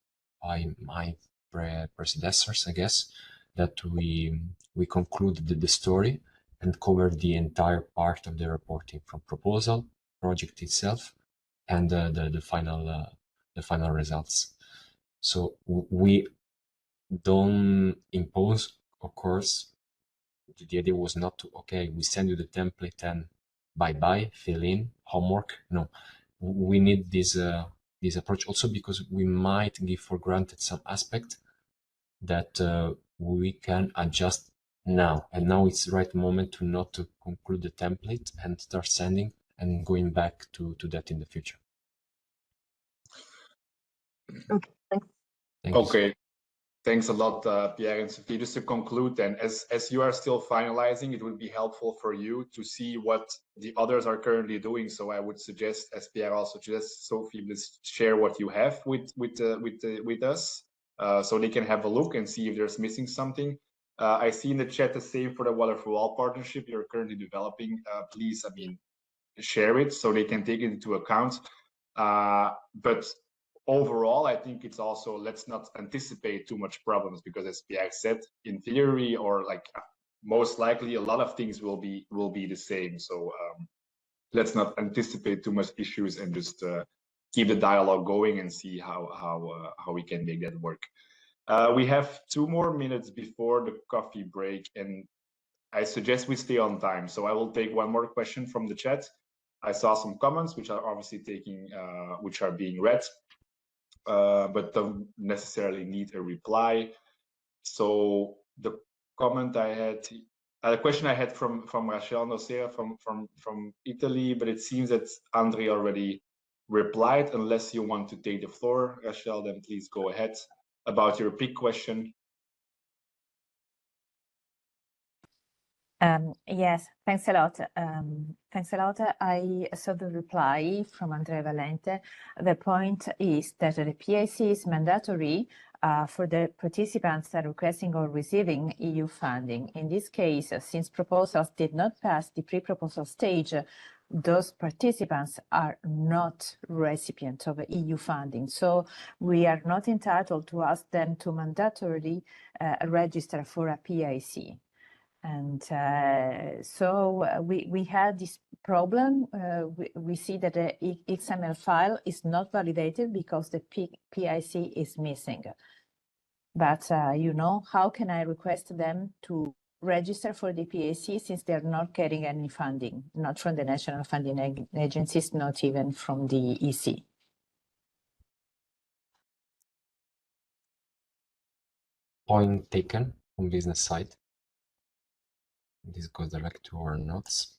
by my predecessors, I guess, that we concluded the story and covered the entire part of the reporting, from proposal, project itself, and the final results. So we don't impose, of course. The idea was not to, okay, we send you the template and bye-bye, fill in, homework. No, we need this approach also because we might give for granted some aspect that we can adjust now. And now it's the right moment to not to conclude the template and start sending and going back to that in the future. Okay, thanks. Okay, thanks a lot, Pierre and Sophie. Just to conclude, then, as you are still finalizing, it would be helpful for you to see what the others are currently doing. So I would suggest, as Pierre also suggests, Sophie, let's share what you have with us, so they can have a look and see if there's missing something. I see in the chat the same for the Water for All partnership you're currently developing. Please, share it so they can take it into account. But overall, I think it's also, let's not anticipate too much problems, because as Pierre said, in theory, or like most likely, a lot of things will be the same. So let's not anticipate too much issues and just keep the dialogue going and see how we can make that work. We have 2 more minutes before the coffee break, and I suggest we stay on time. So I will take 1 more question from the chat. I saw some comments which are obviously which are being read, but don't necessarily need a reply. So the comment I had, the question I had from Rachel Nocera from Italy, but it seems that Andre already replied. Unless you want to take the floor, Rachel, then please go ahead about your PIC question. Yes, thanks a lot. I saw the reply from Andrea Valente. The point is that the PIC is mandatory for the participants that are requesting or receiving EU funding. In this case, since proposals did not pass the pre-proposal stage, those participants are not recipients of EU funding. So we are not entitled to ask them to mandatorily register for a PIC. And so we had this problem. We see that the XML file is not validated because the PIC is missing. But, how can I request them to register for the PIC since they're not getting any funding, not from the national funding agencies, not even from the EC? Point taken from business side. This goes direct to our notes.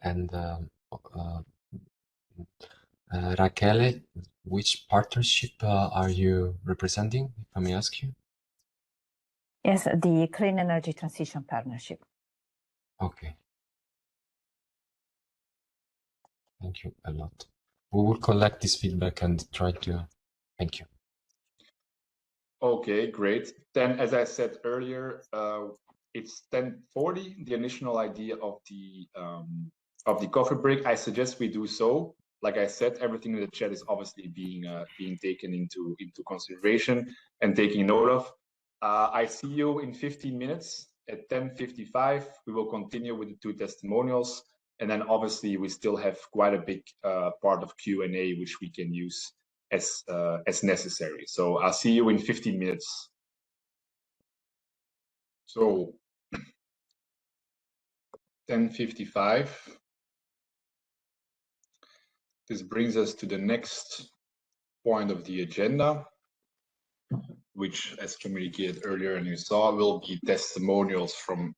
And Rachele, which partnership are you representing, if I may ask you? Yes, the Clean Energy Transition Partnership. Okay. Thank you a lot. We will collect this feedback and try to. Thank you. Okay, great. Then, as I said earlier, it's 10:40. The initial idea of the coffee break. I suggest we do so. Like I said, everything in the chat is obviously being taken into consideration and taking note of. I see you in 15 minutes at 10:55. We will continue with the 2 testimonials, and then obviously we still have quite a big part of Q&A which we can use as necessary. So I'll see you in 15 minutes. So 10:55. This brings us to the next point of the agenda, which, as communicated earlier and you saw, will be testimonials from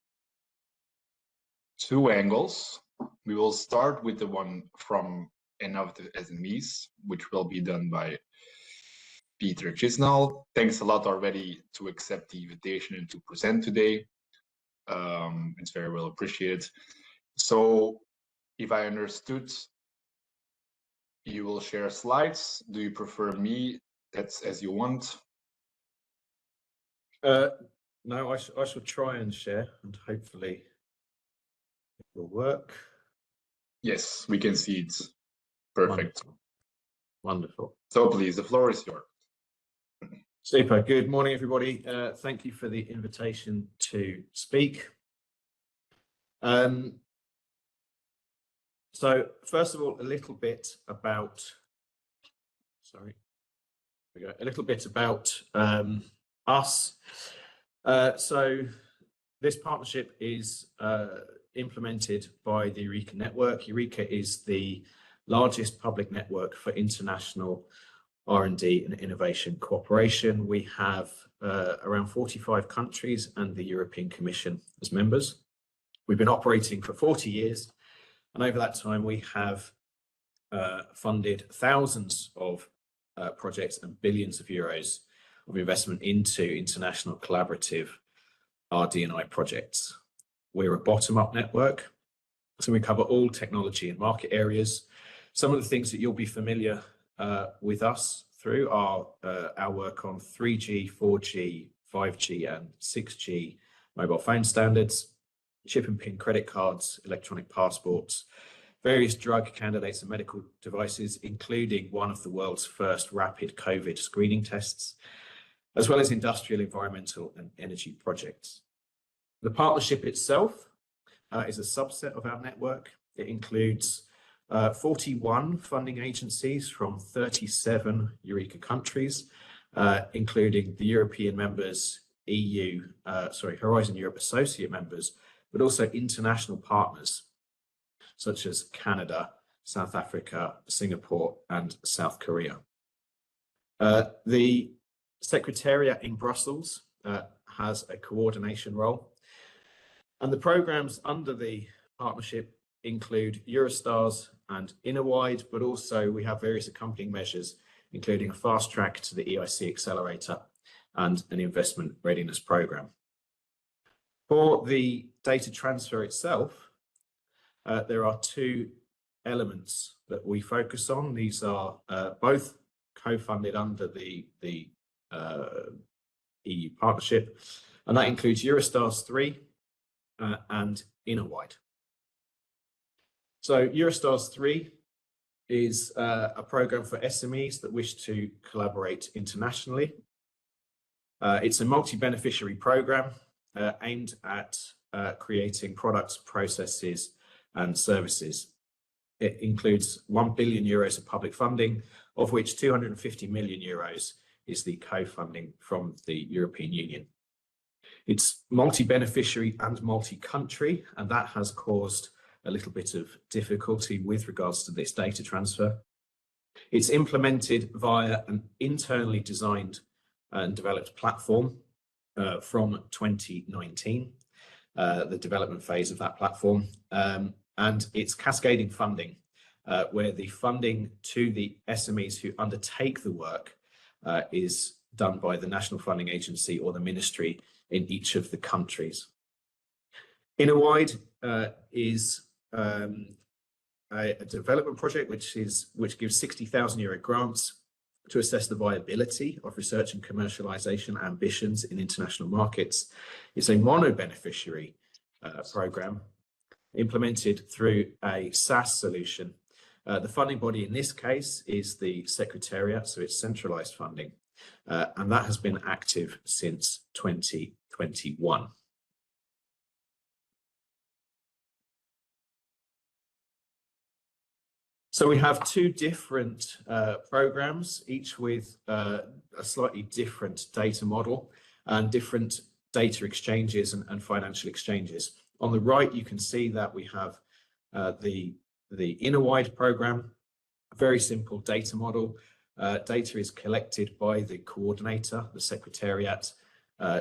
two angles. We will start with the one from innovative SMEs, which will be done by Peter Chisnall. Thanks a lot already to accept the invitation and to present today. It's very well appreciated. So if I understood, you will share slides. Do you prefer me? That's as you want. No, I shall try and share, and hopefully it will work. Yes, we can see it. Perfect. Wonderful. So please, the floor is yours. Super. Good morning, everybody. Thank you for the invitation to speak. So first of all, a little bit about, us. So this partnership is implemented by the EIT network. EIT is the largest public network for international R&D and innovation cooperation. We have around 45 countries and the European Commission as members. We've been operating for 40 years, and over that time we have funded thousands of projects and billions of euros of investment into international collaborative RD&I projects. We're a bottom-up network, so we cover all technology and market areas. Some of the things that you'll be familiar with us through are our work on 3G, 4G, 5G and 6G mobile phone standards, chip and PIN credit cards, electronic passports, various drug candidates and medical devices, including one of the world's first rapid COVID screening tests, as well as industrial, environmental and energy projects. The partnership itself is a subset of our network. It includes 41 funding agencies from 37 Eureka countries, including the European members, Horizon Europe associate members, but also international partners such as Canada, South Africa, Singapore, and South Korea. The Secretariat in Brussels has a coordination role, and the programs under the partnership include Eurostars and Innerwide, but also we have various accompanying measures, including a fast track to the EIC Accelerator and an investment readiness program. For the data transfer itself, there are two elements that we focus on. These are both co-funded under the EU partnership, and that includes Eurostars 3 and Innerwide. So Eurostars 3 is a program for SMEs that wish to collaborate internationally. It's a multi-beneficiary program aimed at creating products, processes, and services. It includes 1 billion euros of public funding, of which 250 million euros is the co-funding from the European Union. It's multi-beneficiary and multi-country, and that has caused a little bit of difficulty with regards to this data transfer. It's implemented via an internally designed and developed platform from 2019, the development phase of that platform, and it's cascading funding, where the funding to the SMEs who undertake the work is done by the National Funding Agency or the ministry in each of the countries. Innerwide is a development project which gives 60,000 euro grants to assess the viability of research and commercialization ambitions in international markets. It's a mono-beneficiary program implemented through a SaaS solution. The funding body in this case is the Secretariat, so it's centralized funding, and that has been active since 2021. So we have two different programs, each with a slightly different data model and different data exchanges and financial exchanges. On the right, you can see that we have the inner-wide program, a very simple data model. Data is collected by the coordinator, the secretariat,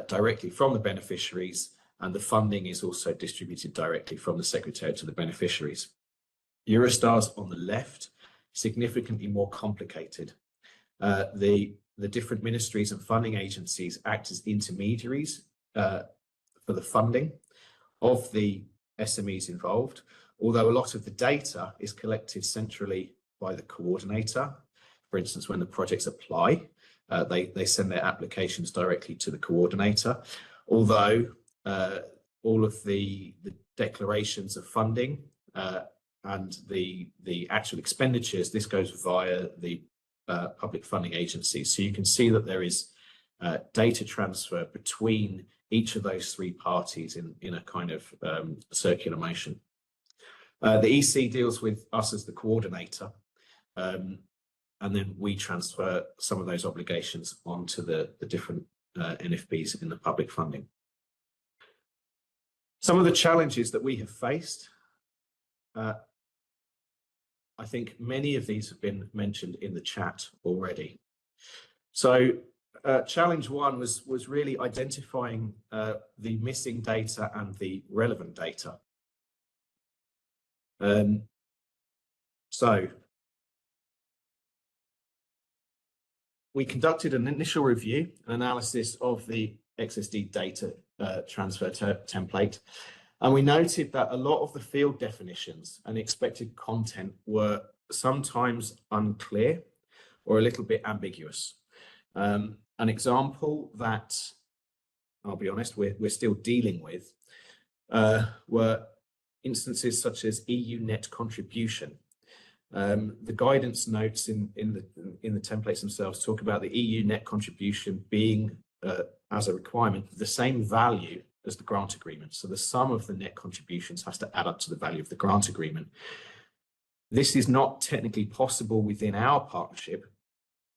directly from the beneficiaries, and the funding is also distributed directly from the secretariat to the beneficiaries. Eurostar's on the left, significantly more complicated. The different ministries and funding agencies act as intermediaries for the funding of the SMEs involved, although a lot of the data is collected centrally by the coordinator. For instance, when the projects apply, they send their applications directly to the coordinator, although all of the declarations of funding and the actual expenditures, this goes via the public funding agencies. So you can see that there is data transfer between each of those three parties in a kind of circular motion. The EC deals with us as the coordinator, and then we transfer some of those obligations onto the different NFPs in the public funding. Some of the challenges that we have faced, I think many of these have been mentioned in the chat already. So challenge one was really identifying the missing data and the relevant data. So we conducted an initial review and analysis of the XSD data transfer template, and we noted that a lot of the field definitions and expected content were sometimes unclear or a little bit ambiguous. An example that, I'll be honest, we're still dealing with were instances such as EU net contribution. The guidance notes in the templates themselves talk about the EU net contribution being, as a requirement, the same value as the grant agreement. So the sum of the net contributions has to add up to the value of the grant agreement. This is not technically possible within our partnership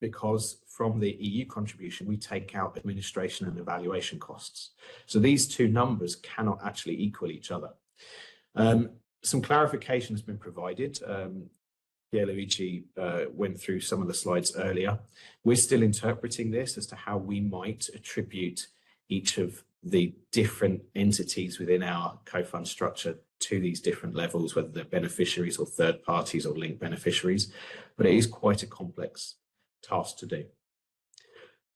because from the EU contribution, we take out administration and evaluation costs. So these two numbers cannot actually equal each other. Some clarification has been provided. Pierluigi went through some of the slides earlier. We're still interpreting this as to how we might attribute each of the different entities within our co-fund structure to these different levels, whether they're beneficiaries or third parties or linked beneficiaries, but it is quite a complex task to do.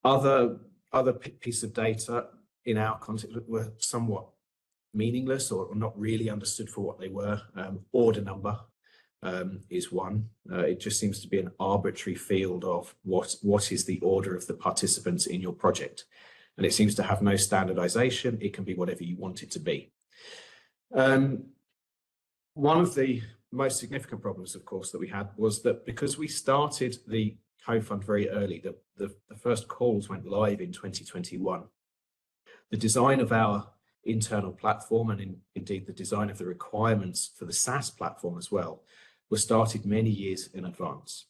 Other pieces of data in our context were somewhat meaningless or not really understood for what they were. Order number is one. It just seems to be an arbitrary field of what is the order of the participants in your project. And it seems to have no standardization. It can be whatever you want it to be. One of the most significant problems, of course, that we had was that because we started the co-fund very early, the first calls went live in 2021. The design of our internal platform and indeed the design of the requirements for the SaaS platform as well was started many years in advance.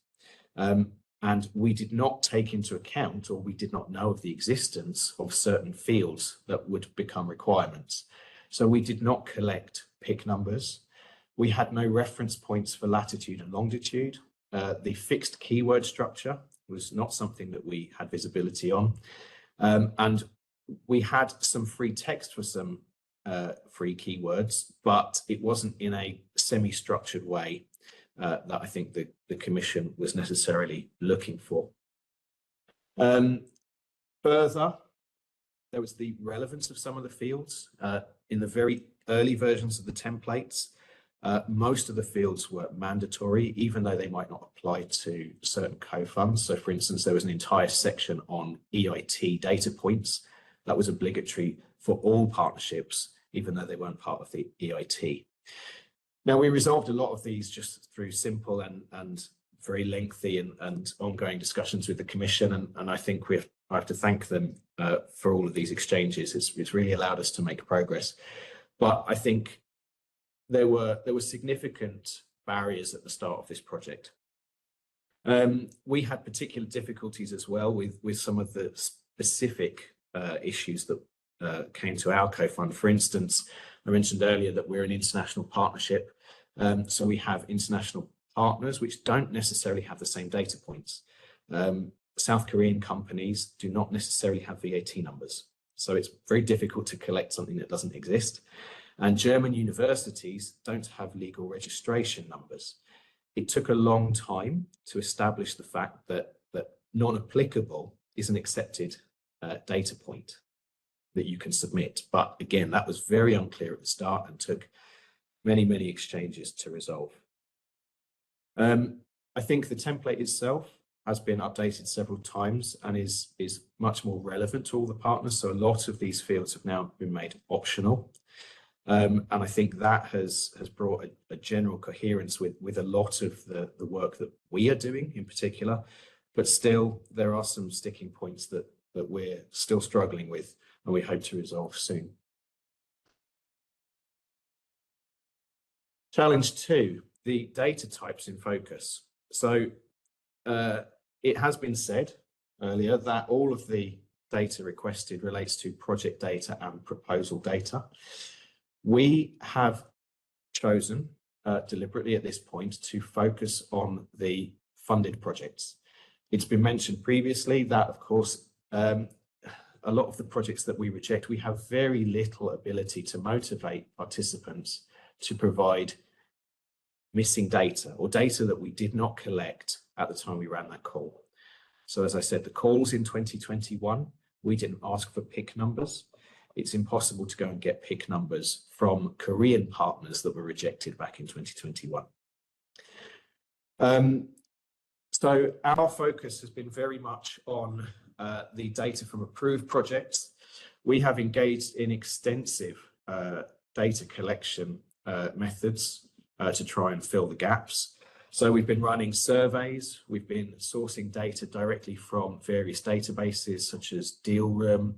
And we did not take into account, or we did not know of the existence of certain fields that would become requirements. So we did not collect PIC numbers. We had no reference points for latitude and longitude. The fixed keyword structure was not something that we had visibility on. And we had some free text for some free keywords, but it wasn't in a semi-structured way that I think the Commission was necessarily looking for. Further, there was the relevance of some of the fields. In the very early versions of the templates, most of the fields were mandatory, even though they might not apply to certain co-funds. So for instance, there was an entire section on EIT data points that was obligatory for all partnerships, even though they weren't part of the EIT. Now, we resolved a lot of these just through simple and very lengthy and ongoing discussions with the Commission, and I think I have to thank them for all of these exchanges. It's really allowed us to make progress. But I think there were significant barriers at the start of this project. We had particular difficulties as well with some of the specific issues came to our co-fund. For instance, I mentioned earlier that we're an international partnership. So we have international partners which don't necessarily have the same data points. South Korean companies do not necessarily have VAT numbers. So it's very difficult to collect something that doesn't exist. And German universities don't have legal registration numbers. It took a long time to establish the fact that non-applicable is an accepted data point that you can submit. But again, that was very unclear at the start and took many, many exchanges to resolve. I think the template itself has been updated several times and is much more relevant to all the partners. So a lot of these fields have now been made optional. And I think that has brought a general coherence with a lot of the work that we are doing in particular, but still there are some sticking points that we're still struggling with and we hope to resolve soon. Challenge 2, the data types in focus. So it has been said earlier that all of the data requested relates to project data and proposal data. We have chosen deliberately at this point to focus on the funded projects. It's been mentioned previously that, of course, a lot of the projects that we reject, we have very little ability to motivate participants to provide missing data or data that we did not collect at the time we ran that call. So as I said, the calls in 2021, we didn't ask for PIC numbers. It's impossible to go and get PIC numbers from Korean partners that were rejected back in 2021. So our focus has been very much on the data from approved projects. We have engaged in extensive data collection methods to try and fill the gaps. So we've been running surveys, we've been sourcing data directly from various databases such as Dealroom,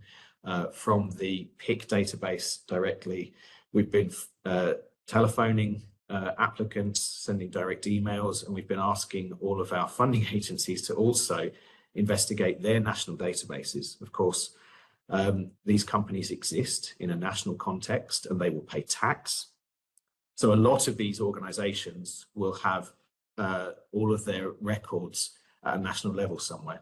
from the PIC database directly. We've been telephoning applicants, sending direct emails, and we've been asking all of our funding agencies to also investigate their national databases. Of course, these companies exist in a national context and they will pay tax. So a lot of these organizations will have all of their records at a national level somewhere.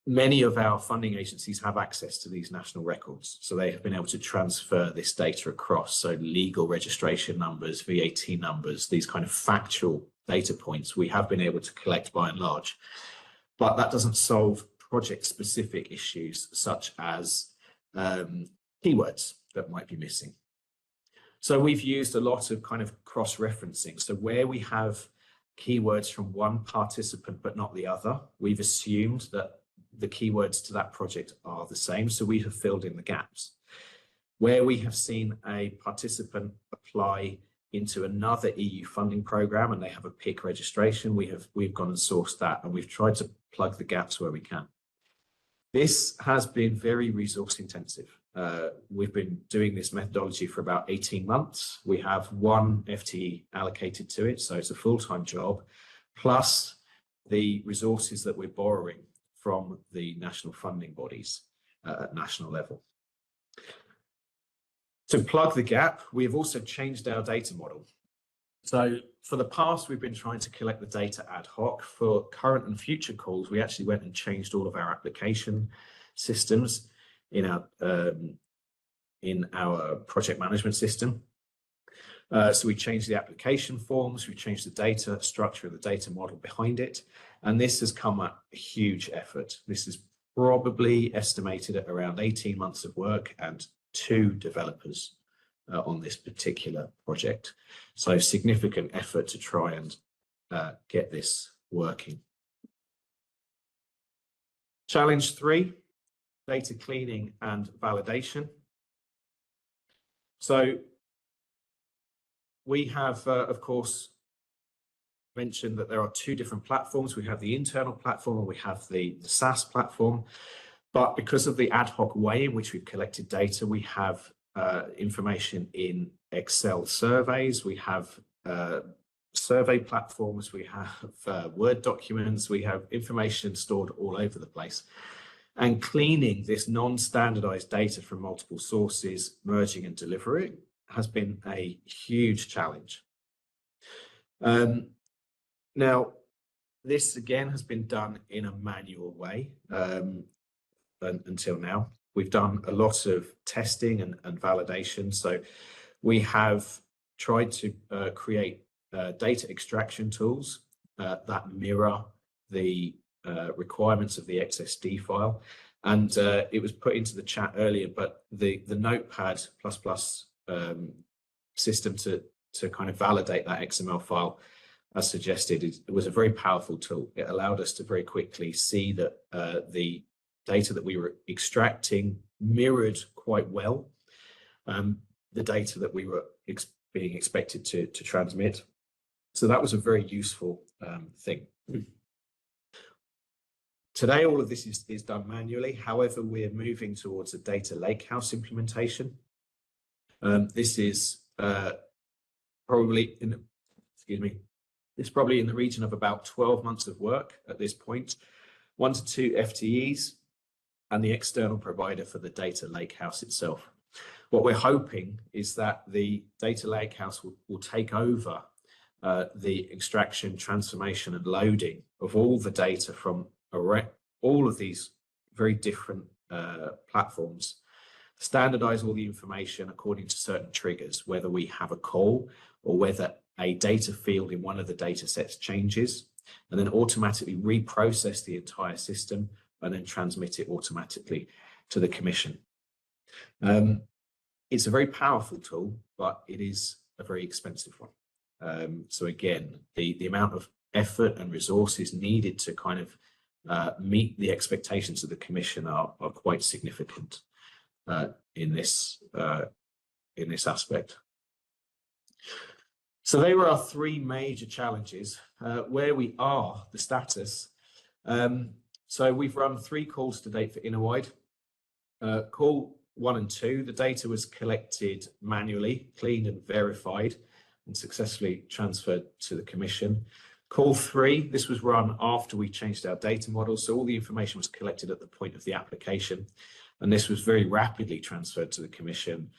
Many of our funding agencies have access to these national records, so they have been able to transfer this data across. So legal registration numbers, VAT numbers, these kind of factual data points we have been able to collect by and large. But that doesn't solve project-specific issues such as keywords that might be missing. So we've used a lot of kind of cross-referencing. So where we have keywords from one participant but not the other, we've assumed that the keywords to that project are the same, so we have filled in the gaps. Where we have seen a participant apply into another EU funding program and they have a PIC registration, we've gone and sourced that and we've tried to plug the gaps where we can. This has been very resource intensive. We've been doing this methodology for about 18 months. We have one FTE allocated to it, so it's a full-time job, plus the resources that we're borrowing from the national funding bodies at national level. To plug the gap, we have also changed our data model. So for the past, we've been trying to collect the data ad hoc. For current and future calls, we actually went and changed all of our application systems in our project management system. So we changed the application forms, we changed the data structure, the data model behind it, and this has come at a huge effort. This is probably estimated at around 18 months of work and 2 developers on this particular project. So significant effort to try and get this working. Challenge 3, data cleaning and validation. So we have, of course, mentioned that there are 2 different platforms. We have the internal platform and we have the SaaS platform. But because of the ad hoc way in which we've collected data, we have information in Excel surveys, we have survey platforms, we have Word documents, we have information stored all over the place. And cleaning this non-standardized data from multiple sources, merging and delivering, has been a huge challenge. Now, this again has been done in a manual way until now. We've done a lot of testing and validation. So we have tried to create data extraction tools that mirror the requirements of the XSD file. And it was put into the chat earlier, but the Notepad++ system to kind of validate that XML file, as suggested, it was a very powerful tool. It allowed us to very quickly see that the data that we were extracting mirrored quite well the data that we were being expected to transmit. So that was a very useful thing. Today, all of this is done manually. However, we're moving towards a data lakehouse implementation. This is probably it's probably in the region of about 12 months of work at this point, 1 to 2 FTEs, and the external provider for the data lakehouse itself. What we're hoping is that the data lakehouse will take over the extraction, transformation, and loading of all the data from all of these very different platforms, standardize all the information according to certain triggers, whether we have a call or whether a data field in one of the data sets changes, and then automatically reprocess the entire system and then transmit it automatically to the commission. It's a very powerful tool, but it is a very expensive one. So again, the amount of effort and resources needed to kind of meet the expectations of the commission are quite significant in this aspect. So they were our 3 major challenges. Where we are, the status. So we've run 3 calls to date for Innerwide. Call 1 and 2, the data was collected manually, cleaned and verified, and successfully transferred to the commission. Call 3, this was run after we changed our data model, so all the information was collected at the point of the application, and this was very rapidly transferred to the commission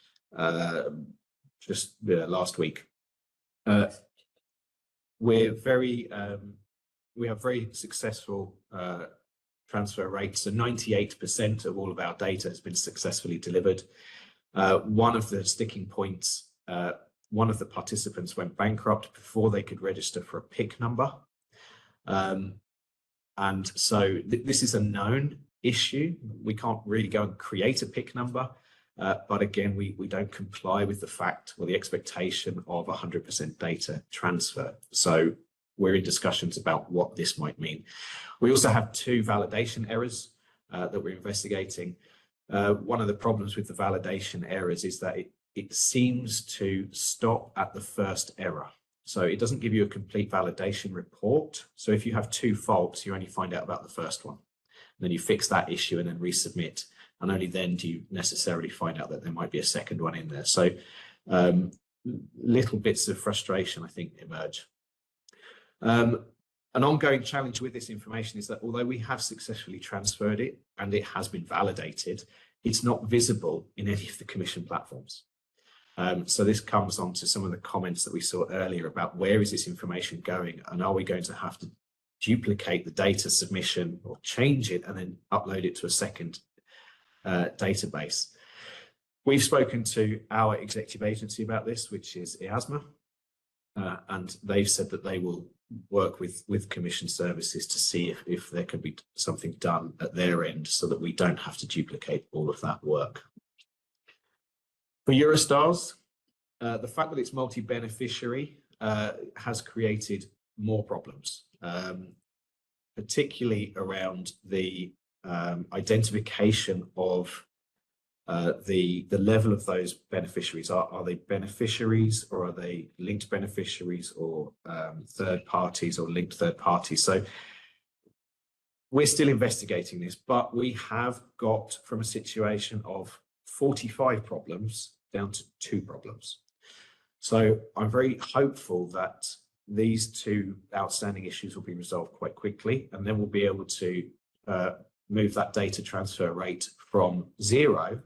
just last week. We have very successful transfer rates, so 98% of all of our data has been successfully delivered. One of the sticking points, one of the participants went bankrupt before they could register for a PIC number. And so this is a known issue. We can't really go and create a PIC number, but again, we don't comply with the fact or the expectation of 100% data transfer. So we're in discussions about what this might mean. We also have 2 validation errors that we're investigating. One of the problems with the validation errors is that it seems to stop at the first error. So it doesn't give you a complete validation report. So if you have 2 faults, you only find out about the first one. And then you fix that issue and then resubmit. And only then do you necessarily find out that there might be a second one in there. So little bits of frustration, I think, emerge. An ongoing challenge with this information is that although we have successfully transferred it and it has been validated, it's not visible in any of the commission platforms. So this comes on to some of the comments that we saw earlier about where is this information going, and are we going to have to duplicate the data submission or change it and then upload it to a second database. We've spoken to our executive agency about this, which is EASMA, and they've said that they will work with commission services to see if there could be something done at their end so that we don't have to duplicate all of that work. For Eurostars, the fact that it's multi-beneficiary has created more problems, particularly around the identification of the level of those beneficiaries. Are they beneficiaries, or are they linked beneficiaries, or third parties or linked third parties? So we're still investigating this, but we have got from a situation of 45 problems down to 2 problems. So I'm very hopeful that these 2 outstanding issues will be resolved quite quickly, and then we'll be able to move that data transfer rate from 0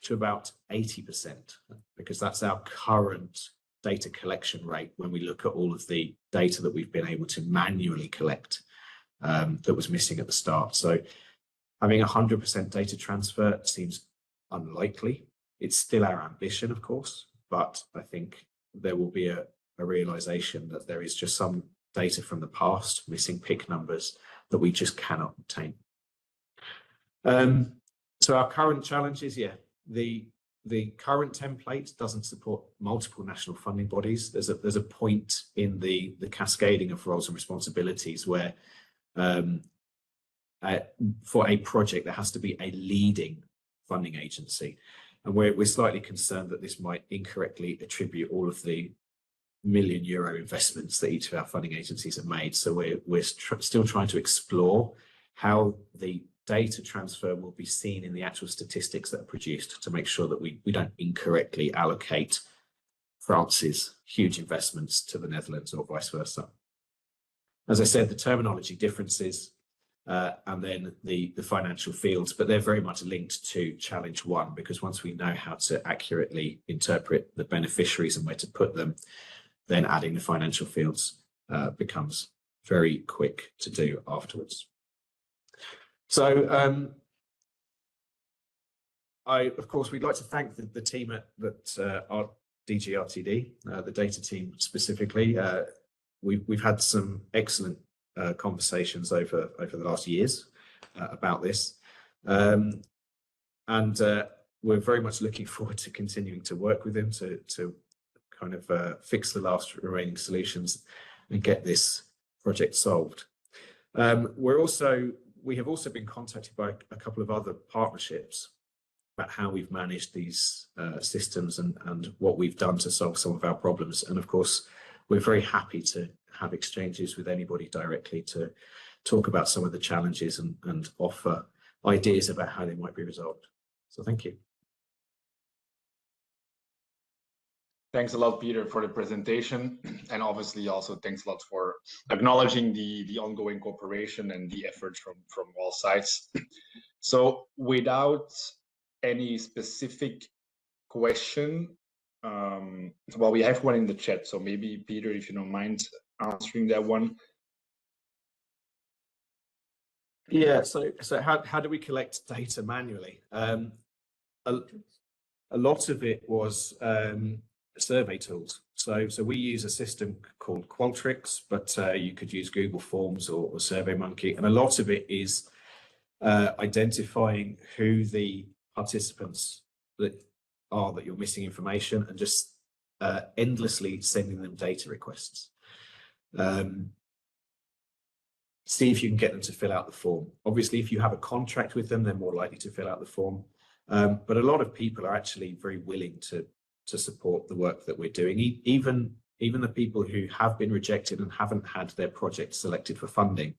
to about 80%, because that's our current data collection rate when we look at all of the data that we've been able to manually collect that was missing at the start. So having 100% data transfer seems unlikely. It's still our ambition, of course, but I think there will be a realization that there is just some data from the past, missing PIC numbers, that we just cannot obtain. So our current challenge is, the current template doesn't support multiple national funding bodies. There's a point in the cascading of roles and responsibilities where for a project there has to be a leading funding agency, and we're slightly concerned that this might incorrectly attribute all of the €1 million investments that each of our funding agencies have made. So we're still trying to explore how the data transfer will be seen in the actual statistics that are produced to make sure that we don't incorrectly allocate France's huge investments to the Netherlands or vice versa. As I said, the terminology differences and then the financial fields, but they're very much linked to challenge 1, because once we know how to accurately interpret the beneficiaries and where to put them, then adding the financial fields becomes very quick to do afterwards. So of course, we'd like to thank the team at our DG RTD, the data team specifically. We've had some excellent conversations over the last years about this, and we're very much looking forward to continuing to work with them to kind of fix the last remaining solutions and get this project solved. We have also been contacted by a couple of other partnerships about how we've managed these systems and what we've done to solve some of our problems. And of course, we're very happy to have exchanges with anybody directly to talk about some of the challenges and offer ideas about how they might be resolved. So thank you. Thanks a lot, Peter, for the presentation. And obviously also thanks a lot for acknowledging the ongoing cooperation and the efforts from all sides. So without any specific question, well, we have one in the chat. So maybe, Peter, if you don't mind answering that one. Yeah, so how do we collect data manually? A lot of it was survey tools. So we use a system called Qualtrics, but you could use Google Forms or SurveyMonkey, and a lot of it is identifying who the participants that you're missing information and just endlessly sending them data requests. See if you can get them to fill out the form. Obviously, if you have a contract with them, they're more likely to fill out the form. But a lot of people are actually very willing to support the work that we're doing. Even the people who have been rejected and haven't had their project selected for funding,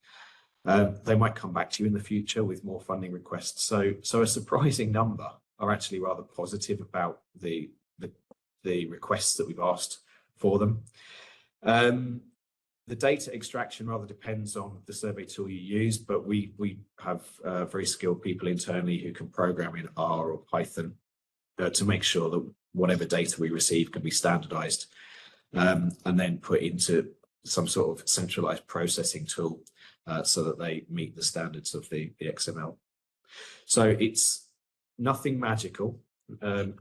they might come back to you in the future with more funding requests. So a surprising number are actually rather positive about the requests that we've asked for them. The data extraction rather depends on the survey tool you use, but we have very skilled people internally who can program in R or Python to make sure that whatever data we receive can be standardized and then put into some sort of centralized processing tool so that they meet the standards of the XML. So it's nothing magical,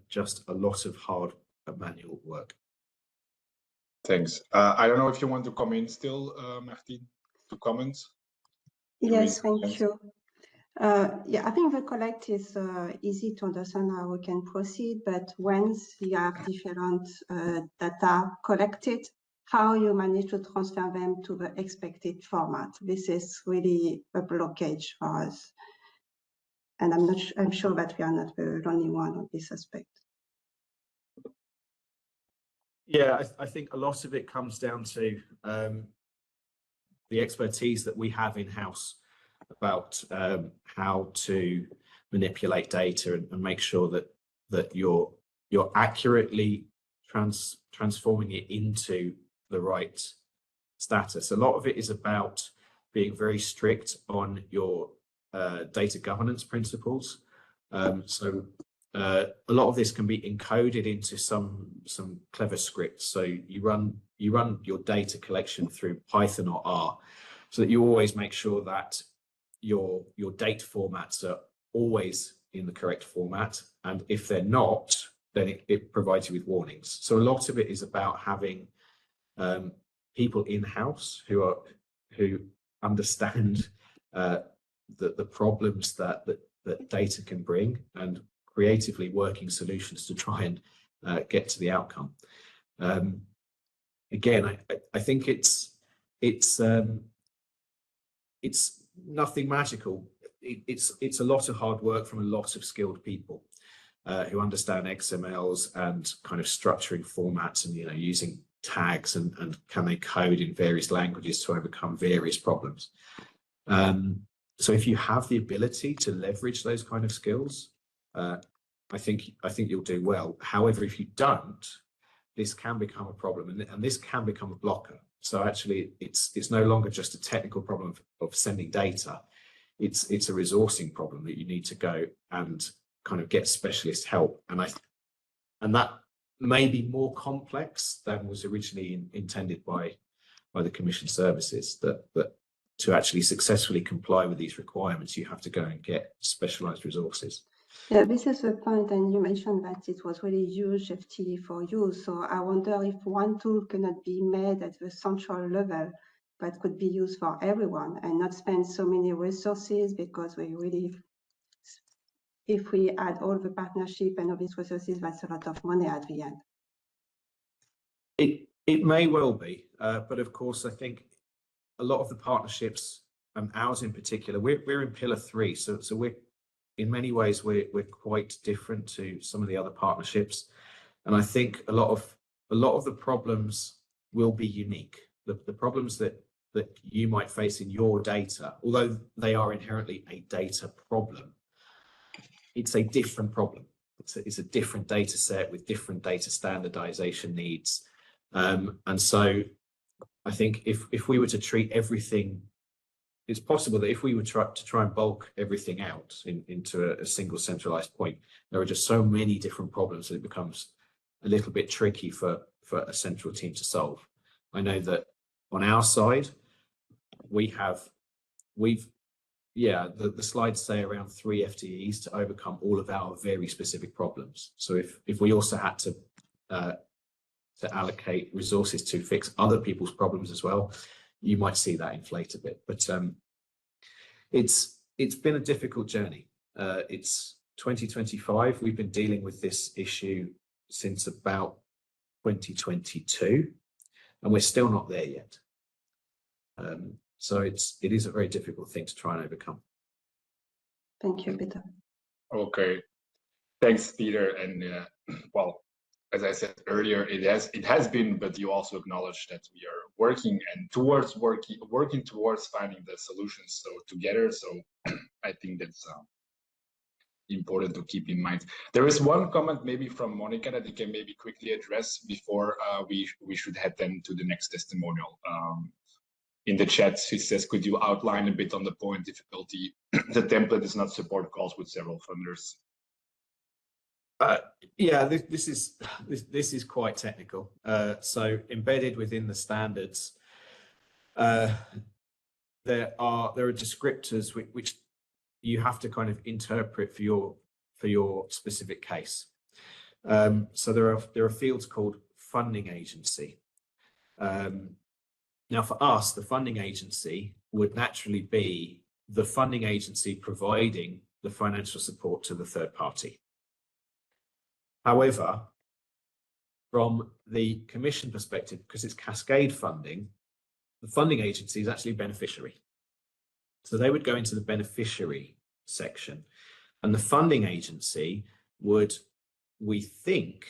just a lot of hard manual work. Thanks. I don't know if you want to come in still, Martine, to comment. Yes, thank you. Yeah, I think the collect is easy to understand how we can proceed, but once you have different data collected, how you manage to transfer them to the expected format. This is really a blockage for us. And I'm sure that we are not the only one on this aspect. Yeah, I think a lot of it comes down to the expertise that we have in-house about how to manipulate data and make sure that you're accurately transforming it into the right status. A lot of it is about being very strict on your data governance principles. So a lot of this can be encoded into some clever scripts. So you run your data collection through Python or R, so that you always make sure that your data formats are always in the correct format, and if they're not, then it provides you with warnings. So a lot of it is about having people in-house who understand the problems that data can bring, and creatively working solutions to try and get to the outcome. Again, I think it's nothing magical. It's a lot of hard work from a lot of skilled people who understand XMLs and kind of structuring formats, and using tags, and can they code in various languages to overcome various problems. So if you have the ability to leverage those kind of skills, I think you'll do well. However, if you don't, this can become a problem, and this can become a blocker. So actually, it's no longer just a technical problem of sending data. It's a resourcing problem that you need to go and kind of get specialist help. And that may be more complex than was originally intended by the Commission services, that to actually successfully comply with these requirements, you have to go and get specialized resources. Yeah, this is the point, and you mentioned that it was really huge FTE for you. So I wonder if one tool cannot be made at the central level, but could be used for everyone and not spend so many resources, because we really, if we add all the partnership and all these resources, that's a lot of money at the end. It may well be, but of course, I think a lot of the partnerships, and ours in particular, we're in Pillar 3, so we're in many ways we're quite different to some of the other partnerships, and I think a lot of the problems will be unique. The problems that you might face in your data, although they are inherently a data problem, it's a different problem. It's a different data set with different data standardization needs, and so I think if we were to treat everything, it's possible that if we were to try and bulk everything out into a single centralized point, there are just so many different problems that it becomes a little bit tricky for a central team to solve. I know that on our side, the slides say around 3 FTEs to overcome all of our very specific problems. So if we also had to allocate resources to fix other people's problems as well, you might see that inflate a bit. But it's been a difficult journey. It's 2025. We've been dealing with this issue since about 2022, and we're still not there yet. So it is a very difficult thing to try and overcome. Thank you, Peter. Okay, thanks, Peter. And well, as I said earlier, it has been, but you also acknowledge that we are working towards finding the solutions together. So I think that's important to keep in mind. There is one comment maybe from Monica that you can maybe quickly address before we should head then to the next testimonial. In the chat, she says, could you outline a bit on the point difficulty? The template does not support calls with several funders. Yeah, this is quite technical. So embedded within the standards, there are descriptors which you have to kind of interpret for your specific case. So there are fields called funding agency. Now, for us, the funding agency would naturally be the funding agency providing the financial support to the third party. However, from the Commission perspective, because it's cascade funding, the funding agency is actually a beneficiary. So they would go into the beneficiary section, and the funding agency would, we think,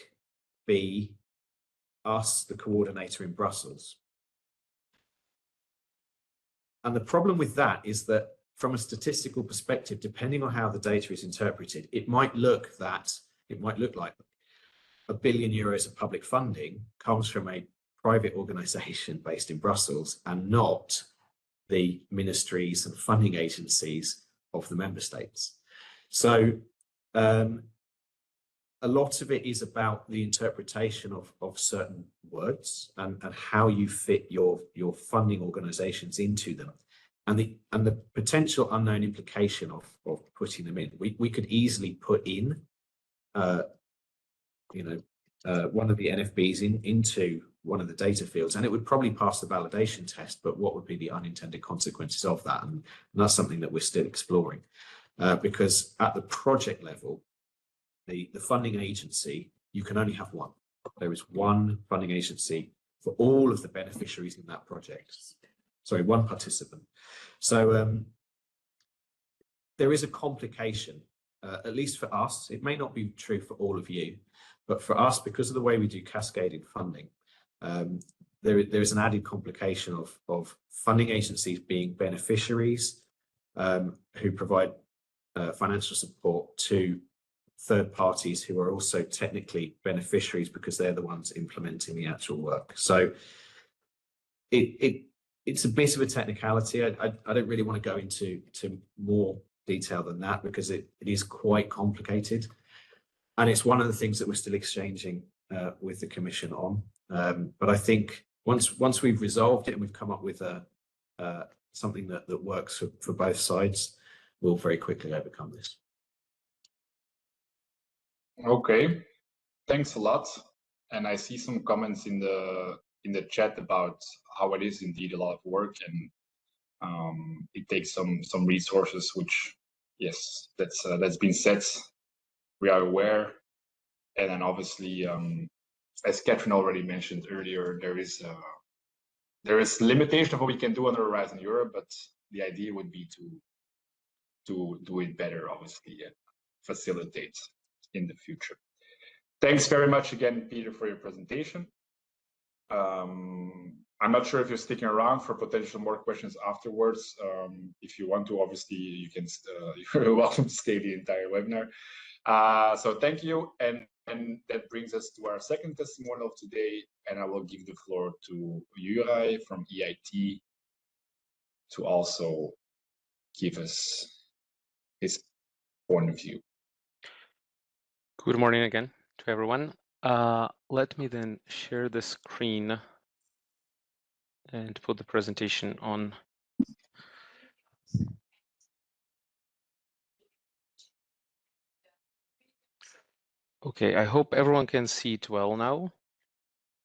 be us, the coordinator in Brussels. And the problem with that is that from a statistical perspective, depending on how the data is interpreted, it might look like €1 billion of public funding comes from a private organisation based in Brussels and not the ministries and funding agencies the member states. So a lot of it is about the interpretation of certain words and how you fit your funding organizations into them, and the potential unknown implication of putting them in. We could easily put in one of the NFBs into one of the data fields, and it would probably pass the validation test, but what would be the unintended consequences of that? And that's something that we're still exploring, because at the project level, the funding agency, you can only have one. There is one funding agency for all of the beneficiaries in that project. Sorry, one participant. So there is a complication, at least for us. It may not be true for all of you, but for us, because of the way we do cascaded funding, there is an added complication of funding agencies being beneficiaries who provide financial support to third parties who are also technically beneficiaries because they're the ones implementing the actual work. So it's a bit of a technicality. I don't really want to go into more detail than that because it is quite complicated. And it's one of the things that we're still exchanging with the Commission on. But I think once we've resolved it and we've come up with something that works for both sides, we'll very quickly overcome this. Okay, thanks a lot. And I see some comments in the chat about how it is indeed a lot of work, and it takes some resources, which yes, that's been said. We are aware, and then obviously, as Catherine already mentioned earlier, there is limitation of what we can do on the Horizon Europe, but the idea would be to do it better, obviously, and facilitate in the future. Thanks very much again, Peter, for your presentation. I'm not sure if you're sticking around for potential more questions afterwards. If you want to, obviously, you can. You're welcome to stay the entire webinar. So thank you, and that brings us to our second testimonial of today, and I will give the floor to Juraj from EIT to also give us his point of view. Good morning again to everyone. Let me then share the screen and put the presentation on. Okay, I hope everyone can see it well now.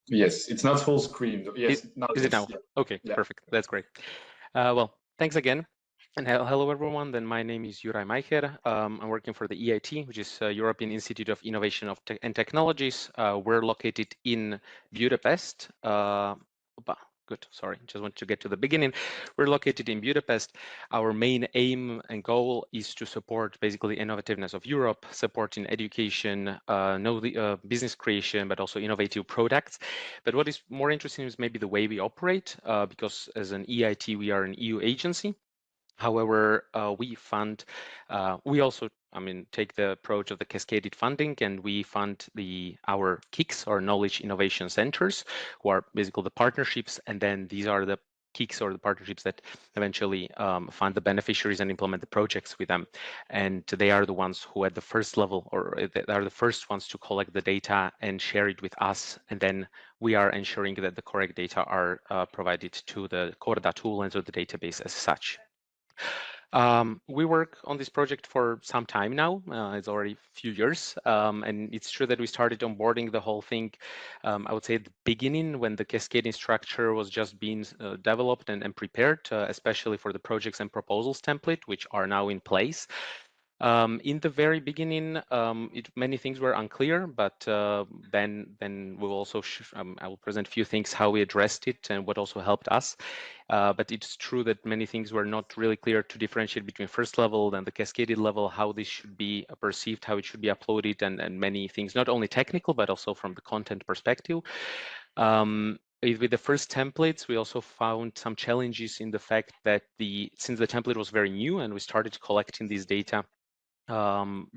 Yes, it's not full screen. Yes, is it now? Yeah. Okay, yeah. Perfect. That's great. Well, thanks again. And hello, everyone. Then my name is Juraj Majcher. I'm working for the EIT, which is European Institute of Innovation and Technologies. We're located in Budapest. Good, sorry, just want to get to the beginning. We're located in Budapest. Our main aim and goal is to support basically the innovativeness of Europe, supporting education, business creation, but also innovative products. But what is more interesting is maybe the way we operate, because as an EIT, we are an EU agency. However, we also, take the approach of the cascaded funding, and we fund our KICs, or Knowledge Innovation Centers, who are basically the partnerships, and then these are the KICs or the partnerships that eventually fund the beneficiaries and implement the projects with them. And they are the ones who at the first level, or they are the first ones to collect the data and share it with us. And then we are ensuring that the correct data are provided to the Corda tool and to the database as such. We work on this project for some time now. It's already a few years, and it's true that we started onboarding the whole thing, I would say at the beginning, when the cascading structure was just being developed and prepared, especially for the projects and proposals template, which are now in place. In the very beginning, many things were unclear, but then we'll also I will present a few things how we addressed it and what also helped us. But it's true that many things were not really clear to differentiate between first level and the cascaded level, how this should be perceived, how it should be uploaded, and many things, not only technical, but also from the content perspective. With the first templates, we also found some challenges in the fact that since the template was very new and we started collecting this data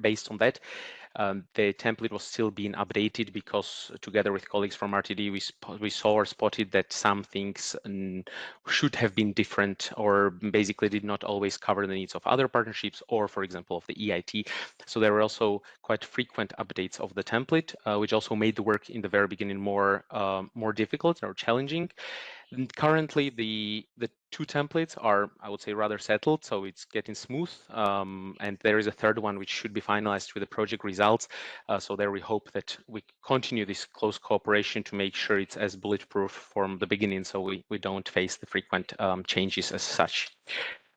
based on that, the template was still being updated because together with colleagues from RTD, we saw or spotted that some things should have been different or basically did not always cover the needs of other partnerships or, for example, of the EIT. So there were also quite frequent updates of the template, which also made the work in the very beginning more difficult or challenging. And currently, the two templates are, I would say, rather settled, so it's getting smooth. And there is a third one which should be finalized with the project results. So there we hope that we continue this close cooperation to make sure it's as bulletproof from the beginning, so we don't face the frequent changes as such.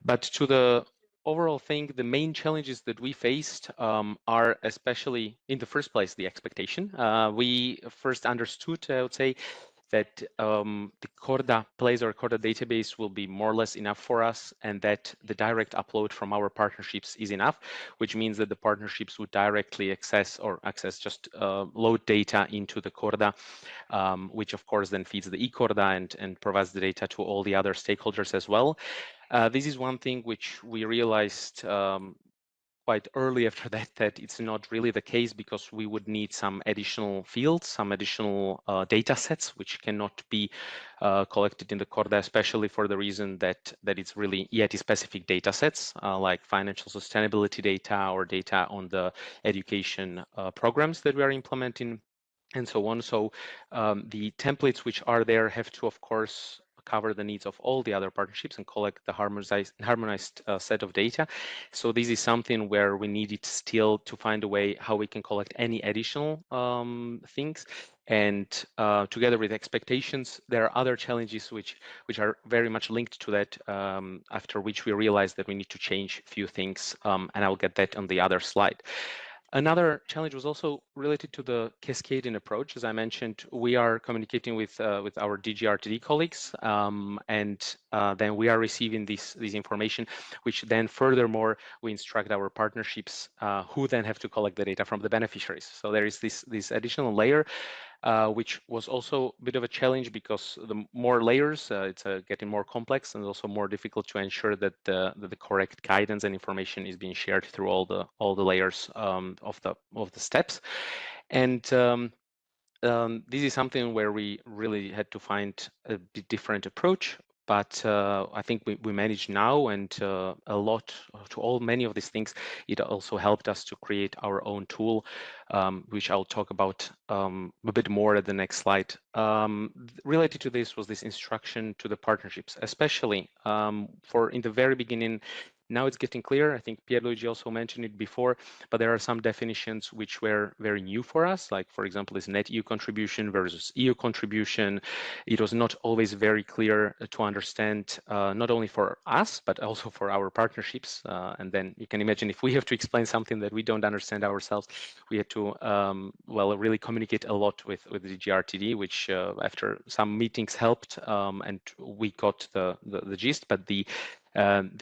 But to the overall thing, the main challenges that we faced are especially, in the first place, the expectation. We first understood, I would say, that the Corda place or Corda database will be more or less enough for us, and that the direct upload from our partnerships is enough, which means that the partnerships would directly access just load data into the Corda, which of course then feeds the eCorda and provides the data to all the other stakeholders as well. This is one thing which we realized quite early after that it's not really the case, because we would need some additional fields, some additional data sets, which cannot be collected in the Corda, especially for the reason that it's really EIT-specific data sets, like financial sustainability data or data on the education programs that we are implementing, and so on. So the templates which are there have to, of course, cover the needs of all the other partnerships and collect the harmonized set of data. So this is something where we needed still to find a way how we can collect any additional things. And together with expectations, there are other challenges which are very much linked to that, after which we realized that we need to change a few things, and I'll get that on the other slide. Another challenge was also related to the cascading approach. As I mentioned, we are communicating with our DG RTD colleagues, and then we are receiving this information, which then furthermore we instruct our partnerships, who then have to collect the data from the beneficiaries. So there is this additional layer, which was also a bit of a challenge, because the more layers, it's getting more complex and also more difficult to ensure that the correct guidance and information is being shared through all the layers of the steps. And this is something where we really had to find a bit different approach. But I think we managed now, and a lot to many of these things, it also helped us to create our own tool, which I'll talk about a bit more at the next slide. Related to this was this instruction to the partnerships, especially for in the very beginning. Now it's getting clear. I think Pierluigi also mentioned it before, but there are some definitions which were very new for us, like, for example, this net EU contribution versus EU contribution. It was not always very clear to understand, not only for us, but also for our partnerships. And then you can imagine, if we have to explain something that we don't understand ourselves, we had to, really communicate a lot with the DG RTD, which after some meetings helped, and we got the gist, but the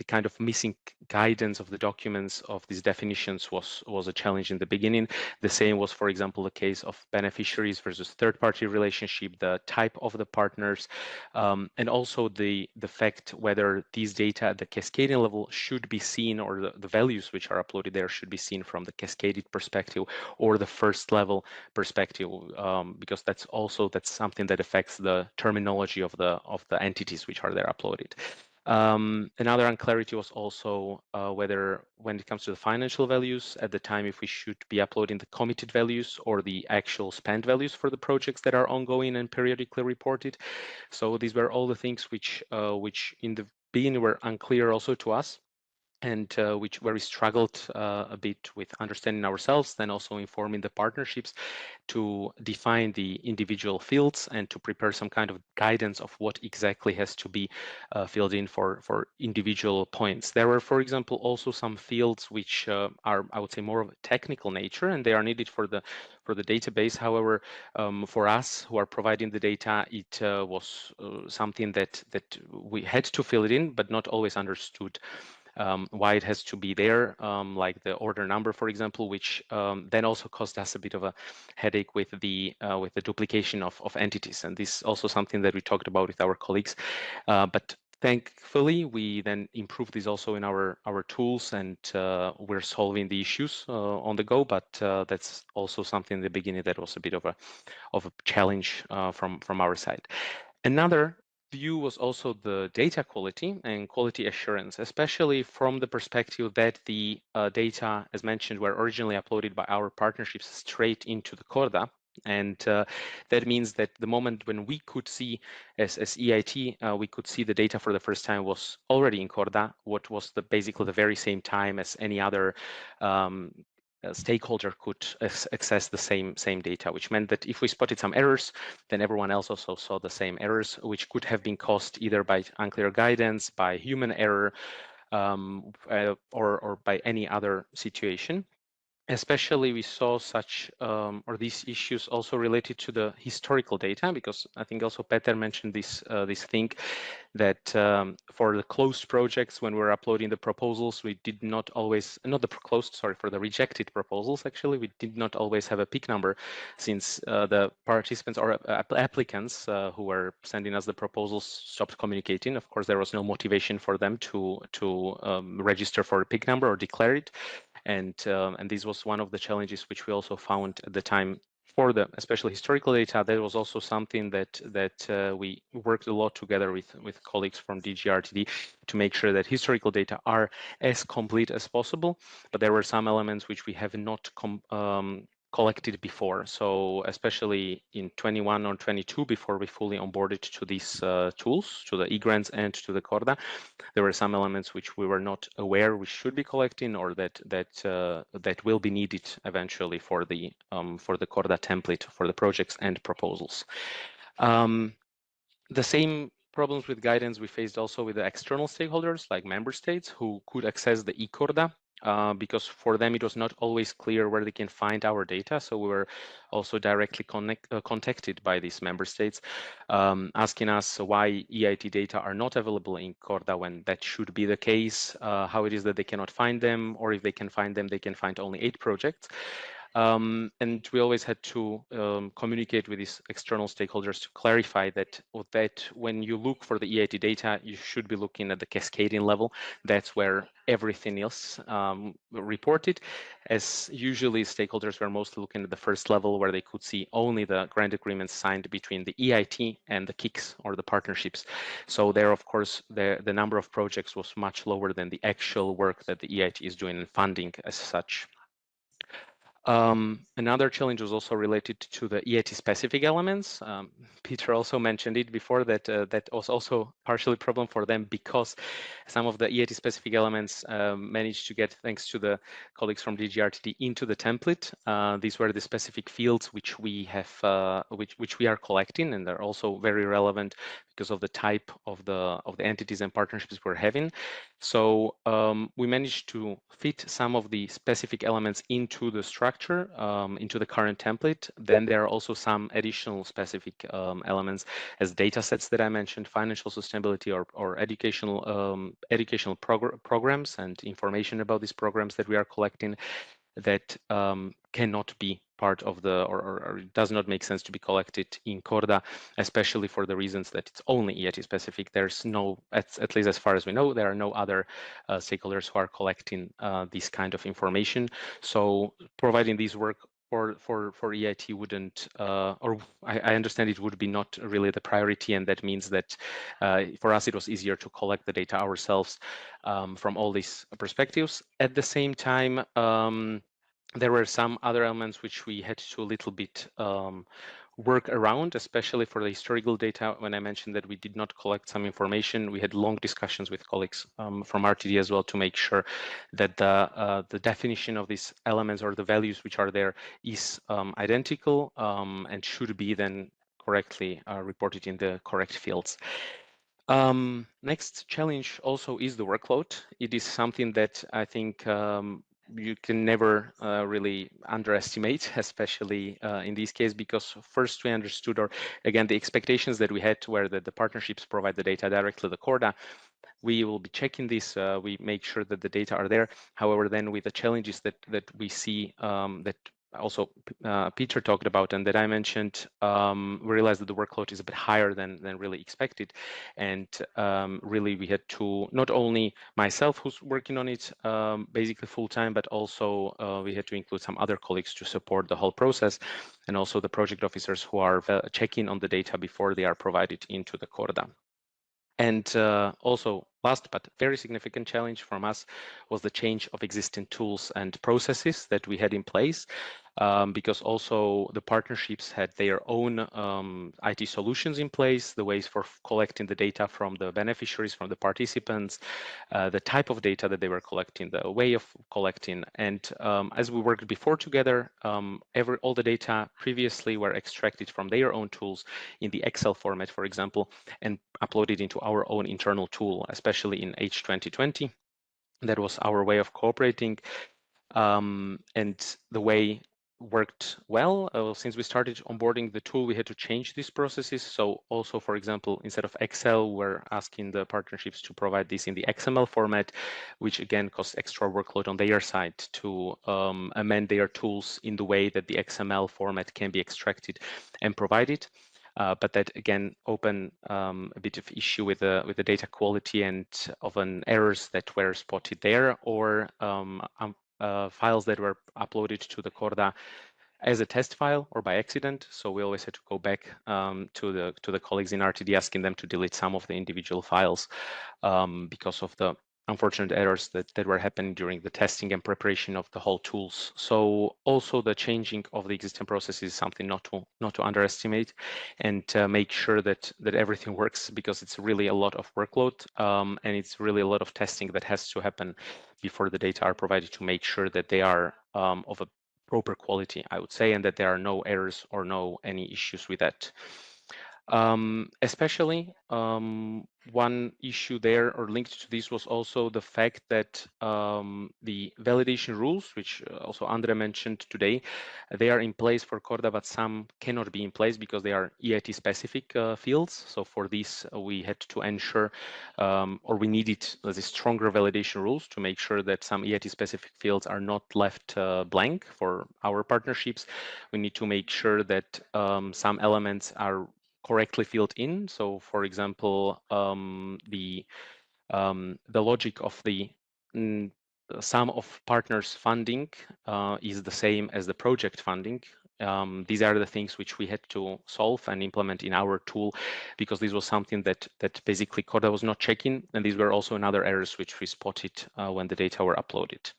kind of missing guidance of the documents of these definitions was a challenge in the beginning. The same was, for example, the case of beneficiaries versus third-party relationship, the type of the partners, and also the fact whether these data at the cascading level should be seen, or the values which are uploaded there should be seen from the cascaded perspective or the first level perspective, because that's something that affects the terminology of the entities which are there uploaded. Another unclarity was also whether, when it comes to the financial values at the time, if we should be uploading the committed values or the actual spent values for the projects that are ongoing and periodically reported. So these were all the things which in the beginning were unclear also to us, and where we struggled a bit with understanding ourselves, then also informing the partnerships to define the individual fields and to prepare some kind of guidance of what exactly has to be filled in for individual points. There were, for example, also some fields which are, I would say, more of a technical nature, and they are needed for the database. However, for us who are providing the data, it was something that we had to fill it in, but not always understood why it has to be there, like the order number, for example, which then also caused us a bit of a headache with the duplication of entities. And this is also something that we talked about with our colleagues. But thankfully, we then improved this also in our tools, and we're solving the issues on the go. But that's also something in the beginning that was a bit of a challenge from our side. Another view was also the data quality and quality assurance, especially from the perspective that the data, as mentioned, were originally uploaded by our partnerships straight into the Corda. And that means that the moment when we could see, as EIT, we could see the data for the first time was already in Corda, what was basically the very same time as any other stakeholder could access the same data, which meant that if we spotted some errors, then everyone else also saw the same errors, which could have been caused either by unclear guidance, by human error, or by any other situation. Especially we saw such or these issues also related to the historical data, because I think also Peter mentioned this thing that for the closed projects, when we're uploading the proposals, we did not always, not the closed, sorry, for the rejected proposals, actually, we did not always have a PIC number, since the participants or applicants who were sending us the proposals stopped communicating. Of course, there was no motivation for them to register for a PIC number or declare it. And this was one of the challenges which we also found at the time for the especially historical data. That was also something that we worked a lot together with colleagues from DG RTD to make sure that historical data are as complete as possible. But there were some elements which we have not collected before. So especially in 21 or 22, before we fully onboarded to these tools, to the eGrants and to the Corda, there were some elements which we were not aware we should be collecting, or that will be needed eventually for the Corda template for the projects and proposals. The same problems with guidance we faced also with the external stakeholders, like member states, who could access the eCorda, because for them it was not always clear where they can find our data. So we were also directly contacted by these member states, asking us why EIT data are not available in Corda when that should be the case, how it is that they cannot find them, or if they can find them, they can find only 8 projects. And we always had to communicate with these external stakeholders to clarify that when you look for the EIT data, you should be looking at the cascading level. That's where everything else reported, as usually stakeholders were mostly looking at the first level, where they could see only the grant agreements signed between the EIT and the KICs, or the partnerships. So there, of course, the number of projects was much lower than the actual work that the EIT is doing in funding as such. Another challenge was also related to the EIT specific elements. Peter also mentioned it before, that that was also partially a problem for them, because some of the EIT specific elements managed to get, thanks to the colleagues from DG RTD, into the template. These were the specific fields which we have, which we are collecting, and they're also very relevant because of the type of the entities and partnerships we're having. So we managed to fit some of the specific elements into the structure, into the current template. Then there are also some additional specific elements, as data sets that I mentioned, financial sustainability, or educational programs and information about these programs that we are collecting, that cannot be part of the, or it does not make sense to be collected in Corda, especially for the reasons that it's only EIT specific. There's no, at least as far as we know, there are no other stakeholders who are collecting this kind of information. So providing this work for EIT wouldn't, or I understand it would be not really the priority, and that means that for us it was easier to collect the data ourselves from all these perspectives. At the same time, there were some other elements which we had to a little bit work around, especially for the historical data. When I mentioned that we did not collect some information, we had long discussions with colleagues from RTD as well, to make sure that the definition of these elements, or the values which are there, is identical and should be then correctly reported in the correct fields. Next challenge also is the workload. It is something that I think you can never really underestimate, especially in this case, because first we understood, or again, the expectations that we had were that the partnerships provide the data directly to the Corda. We will be checking this. We make sure that the data are there. However, then with the challenges that we see, that also Peter talked about and that I mentioned, we realized that the workload is a bit higher than really expected. And really we had to, not only myself who's working on it basically full time, but also we had to include some other colleagues to support the whole process, and also the project officers who are checking on the data before they are provided into the Corda. And also, last but very significant challenge from us was the change of existing tools and processes that we had in place, because also the partnerships had their own IT solutions in place, the ways for collecting the data from the beneficiaries, from the participants, the type of data that they were collecting, the way of collecting. And as we worked before together, all the data previously were extracted from their own tools in the Excel format, for example, and uploaded into our own internal tool, especially in H2020. That was our way of cooperating, and the way worked well. Since we started onboarding the tool, we had to change these processes. So also, for example, instead of Excel, we're asking the partnerships to provide this in the XML format, which again costs extra workload on their side to amend their tools in the way that the XML format can be extracted and provided. But that again opened a bit of issue with the data quality and of an errors that were spotted there, or files that were uploaded to the Corda as a test file or by accident. So we always had to go back to the colleagues in RTD, asking them to delete some of the individual files because of the unfortunate errors that were happening during the testing and preparation of the whole tools. So also the changing of the existing processes is something not to underestimate, and make sure that everything works, because it's really a lot of workload, and it's really a lot of testing that has to happen before the data are provided, to make sure that they are of a proper quality, I would say, and that there are no errors or any issues with that. Especially one issue there or linked to this was also the fact that the validation rules, which also Andre mentioned today, they are in place for Corda, but some cannot be in place because they are EIT specific fields. So for this, we had to ensure, or we needed the stronger validation rules to make sure that some EIT specific fields are not left blank for our partnerships. We need to make sure that some elements are correctly filled in. So, for example, the logic of the sum of partners funding is the same as the project funding. These are the things which we had to solve and implement in our tool, because this was something that basically Corda was not checking, and these were also another errors which we spotted when the data were uploaded.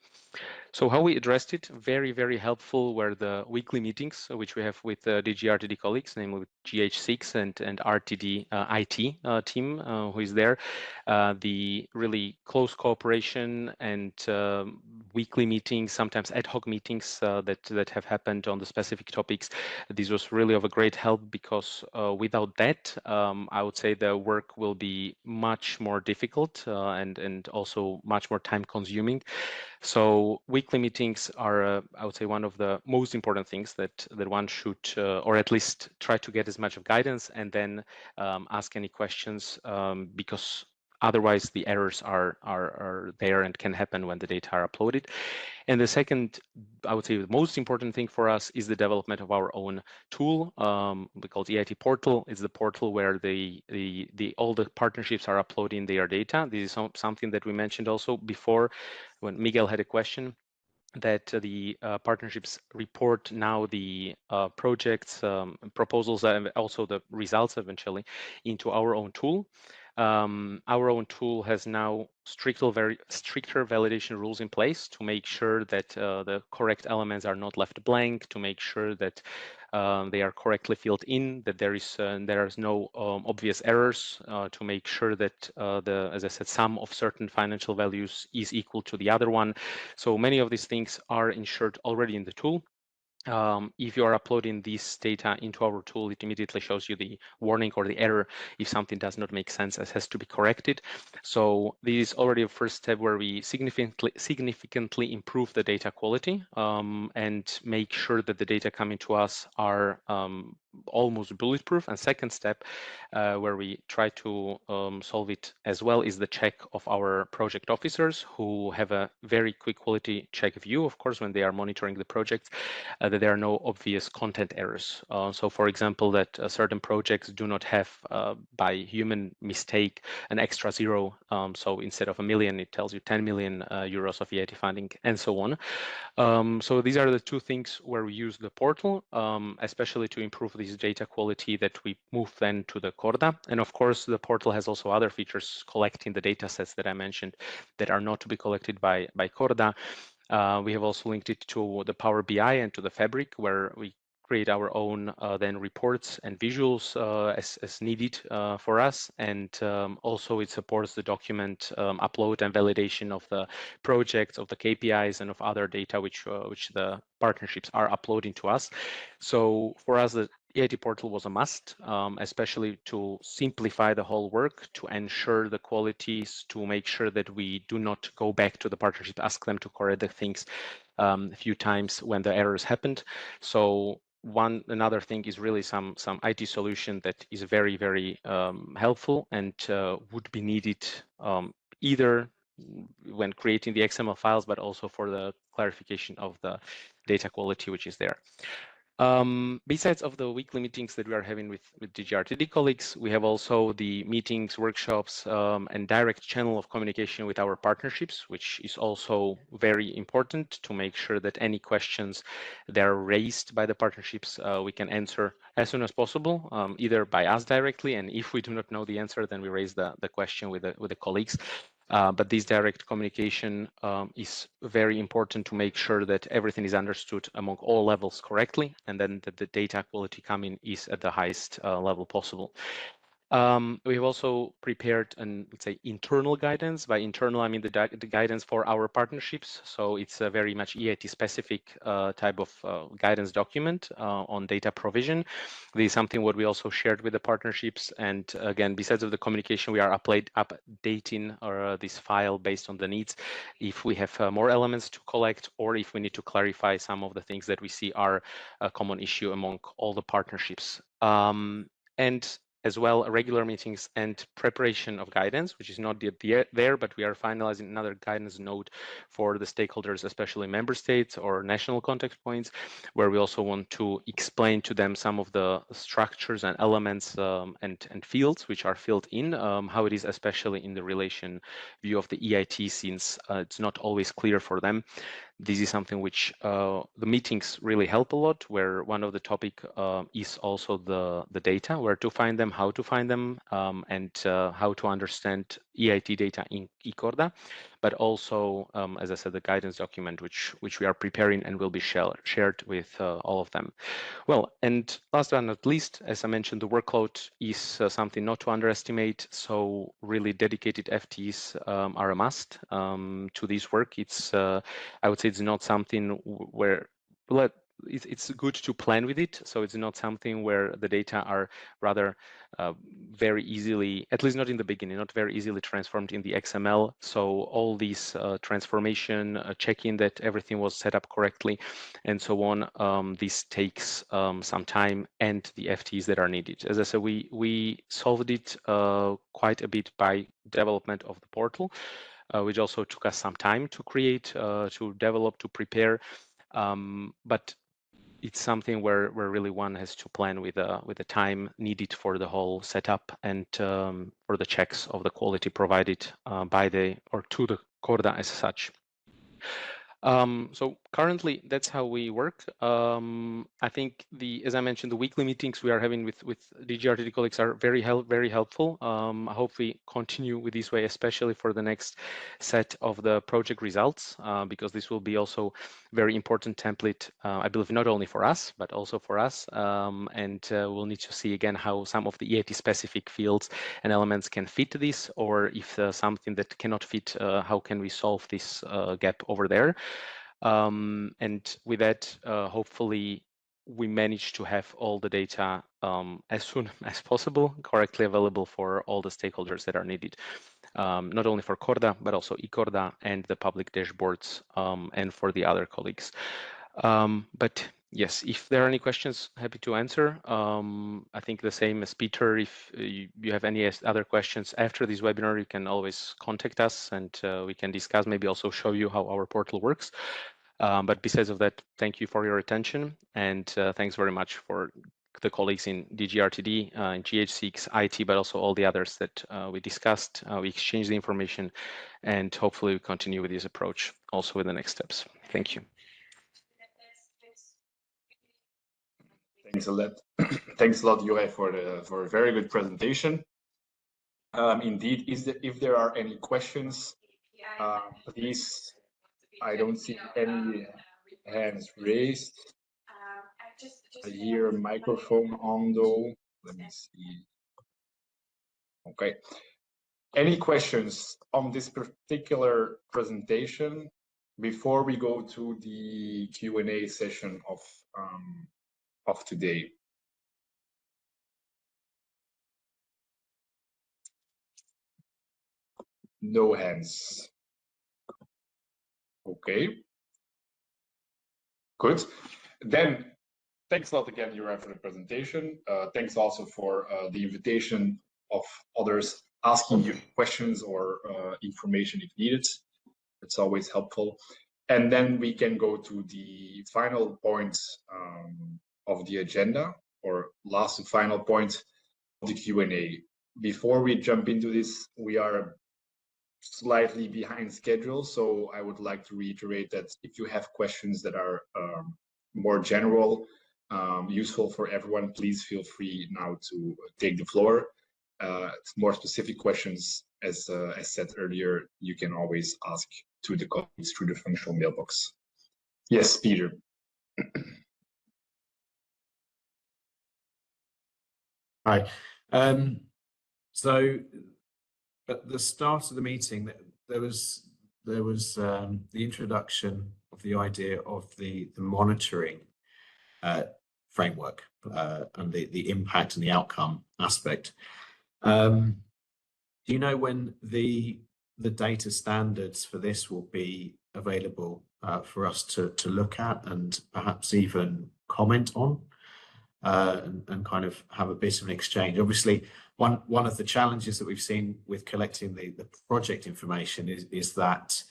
So how we addressed it, very, very helpful were the weekly meetings, which we have with DG RTD colleagues, namely with GH6 and RTD IT team who is there. The really close cooperation and weekly meetings, sometimes ad hoc meetings that have happened on the specific topics. This was really of a great help, because without that, I would say the work will be much more difficult and also much more time consuming. So weekly meetings are, I would say, one of the most important things that one should, or at least try to get as much of guidance, and then ask any questions, because otherwise the errors are there and can happen when the data are uploaded. And the second, I would say, the most important thing for us is the development of our own tool. We call it EIT Portal. It's the portal where all the partnerships are uploading their data. This is something that we mentioned also before when Miguel had a question, that the partnerships report now the projects, proposals, and also the results eventually into our own tool. Our own tool has now stricter validation rules in place to make sure that the correct elements are not left blank, to make sure that they are correctly filled in, that there is no obvious errors, to make sure that as I said, sum of certain financial values is equal to the other one. So many of these things are ensured already in the tool. If you are uploading this data into our tool, it immediately shows you the warning or the error if something does not make sense, as has to be corrected. So this is already a first step where we significantly improve the data quality and make sure that the data coming to us are almost bulletproof. And second step, where we try to solve it as well, is the check of our project officers, who have a very quick quality check view, of course, when they are monitoring the projects, that there are no obvious content errors. So for example, that certain projects do not have, by human mistake, an extra zero. So instead of 1 million, it tells you 10 million euros of EIT funding, and so on. So these are the two things where we use the portal, especially to improve this data quality that we move then to the Corda. And of course, the portal has also other features, collecting the data sets that I mentioned that are not to be collected by Corda. We have also linked it to the Power BI and to the Fabric, where we create our own then reports and visuals as needed for us. And also it supports the document upload and validation of the projects, of the KPIs, and of other data which the partnerships are uploading to us. So for us, the EIT portal was a must, especially to simplify the whole work, to ensure the qualities, to make sure that we do not go back to the partnership, ask them to correct the things a few times when the errors happened. So another thing is really some IT solution that is very, very helpful and would be needed either when creating the XML files, but also for the clarification of the data quality which is there. Besides of the weekly meetings that we are having with DG RTD colleagues, we have also the meetings, workshops, and direct channel of communication with our partnerships, which is also very important to make sure that any questions that are raised by the partnerships we can answer as soon as possible, either by us directly, and if we do not know the answer, then we raise the question with the colleagues. But this direct communication is very important to make sure that everything is understood among all levels correctly, and then that the data quality coming is at the highest level possible. We have also prepared an, let's say, internal guidance. By internal, I mean the guidance for our partnerships. So it's a very much EIT specific type of guidance document on data provision. This is something what we also shared with the partnerships. And again, besides of the communication, we are updating this file based on the needs. If we have more elements to collect, or if we need to clarify some of the things that we see are a common issue among all the partnerships. And as well, regular meetings and preparation of guidance, which is not yet there, but we are finalizing another guidance note for the stakeholders, especially member states or national contact points, where we also want to explain to them some of the structures and elements and fields which are filled in, how it is especially in the relation view of the EIT, since it's not always clear for them. This is something which the meetings really help a lot, where one of the topic is also the data, where to find them, how to find them, and how to understand EIT data in eCorda, but also, as I said, the guidance document, which we are preparing and will be shared with all of them. Well, and last but not least, as I mentioned, the workload is something not to underestimate. So really dedicated FTEs are a must to this work. It's, I would say it's not something where, it's good to plan with it. So it's not something where the data are rather very easily, at least not in the beginning, not very easily transformed in the XML. So all these transformation, checking that everything was set up correctly, and so on, this takes some time and the FTEs that are needed. As I said, we solved it quite a bit by development of the portal, which also took us some time to create, to develop, to prepare. But it's something where really one has to plan with the time needed for the whole setup and for the checks of the quality provided by to the Corda as such. So currently, that's how we work. I think as I mentioned, the weekly meetings we are having with DG RTD colleagues are very helpful. I hope we continue with this way, especially for the next set of the project results, because this will be also very important template, I believe, not only for us, but also for us. And we'll need to see again how some of the EIT specific fields and elements can fit this, or if something that cannot fit, how can we solve this gap over there. And with that, hopefully, we manage to have all the data as soon as possible, correctly available for all the stakeholders that are needed, not only for Corda, but also eCorda and the public dashboards, and for the other colleagues. But yes, if there are any questions, happy to answer. I think the same as Peter, if you have any other questions after this webinar, you can always contact us and we can discuss, maybe also show you how our portal works. But besides of that, thank you for your attention, and thanks very much for the colleagues in DG RTD, in GH6, IT, but also all the others that we discussed. We exchanged the information, and hopefully we continue with this approach also with the next steps. Thank you. Thanks a lot. Thanks a lot, Jure, for a very good presentation. Indeed, if there are any questions, please. I don't see any hands raised. I hear a microphone on though. Let me see. Okay. Any questions on this particular presentation before we go to the Q&A session of today? No hands. Okay. Good. Then thanks a lot again, Jure, for the presentation. Thanks also for the invitation of others asking you questions or information if needed. It's always helpful. And then we can go to the final point of the agenda, or last and final point of the Q&A. Before we jump into this, we are slightly behind schedule, so I would like to reiterate that if you have questions that are more general, useful for everyone, please feel free now to take the floor. More specific questions, as said earlier, you can always ask to the colleagues through the functional mailbox. Yes, Peter. Hi. So at the start of the meeting, there was the introduction of the idea of the monitoring framework and the impact and the outcome aspect. Do you know when the data standards for this will be available for us to look at and perhaps even comment on and kind of have a bit of an exchange? Obviously, one of the challenges that we've seen with collecting the project information is that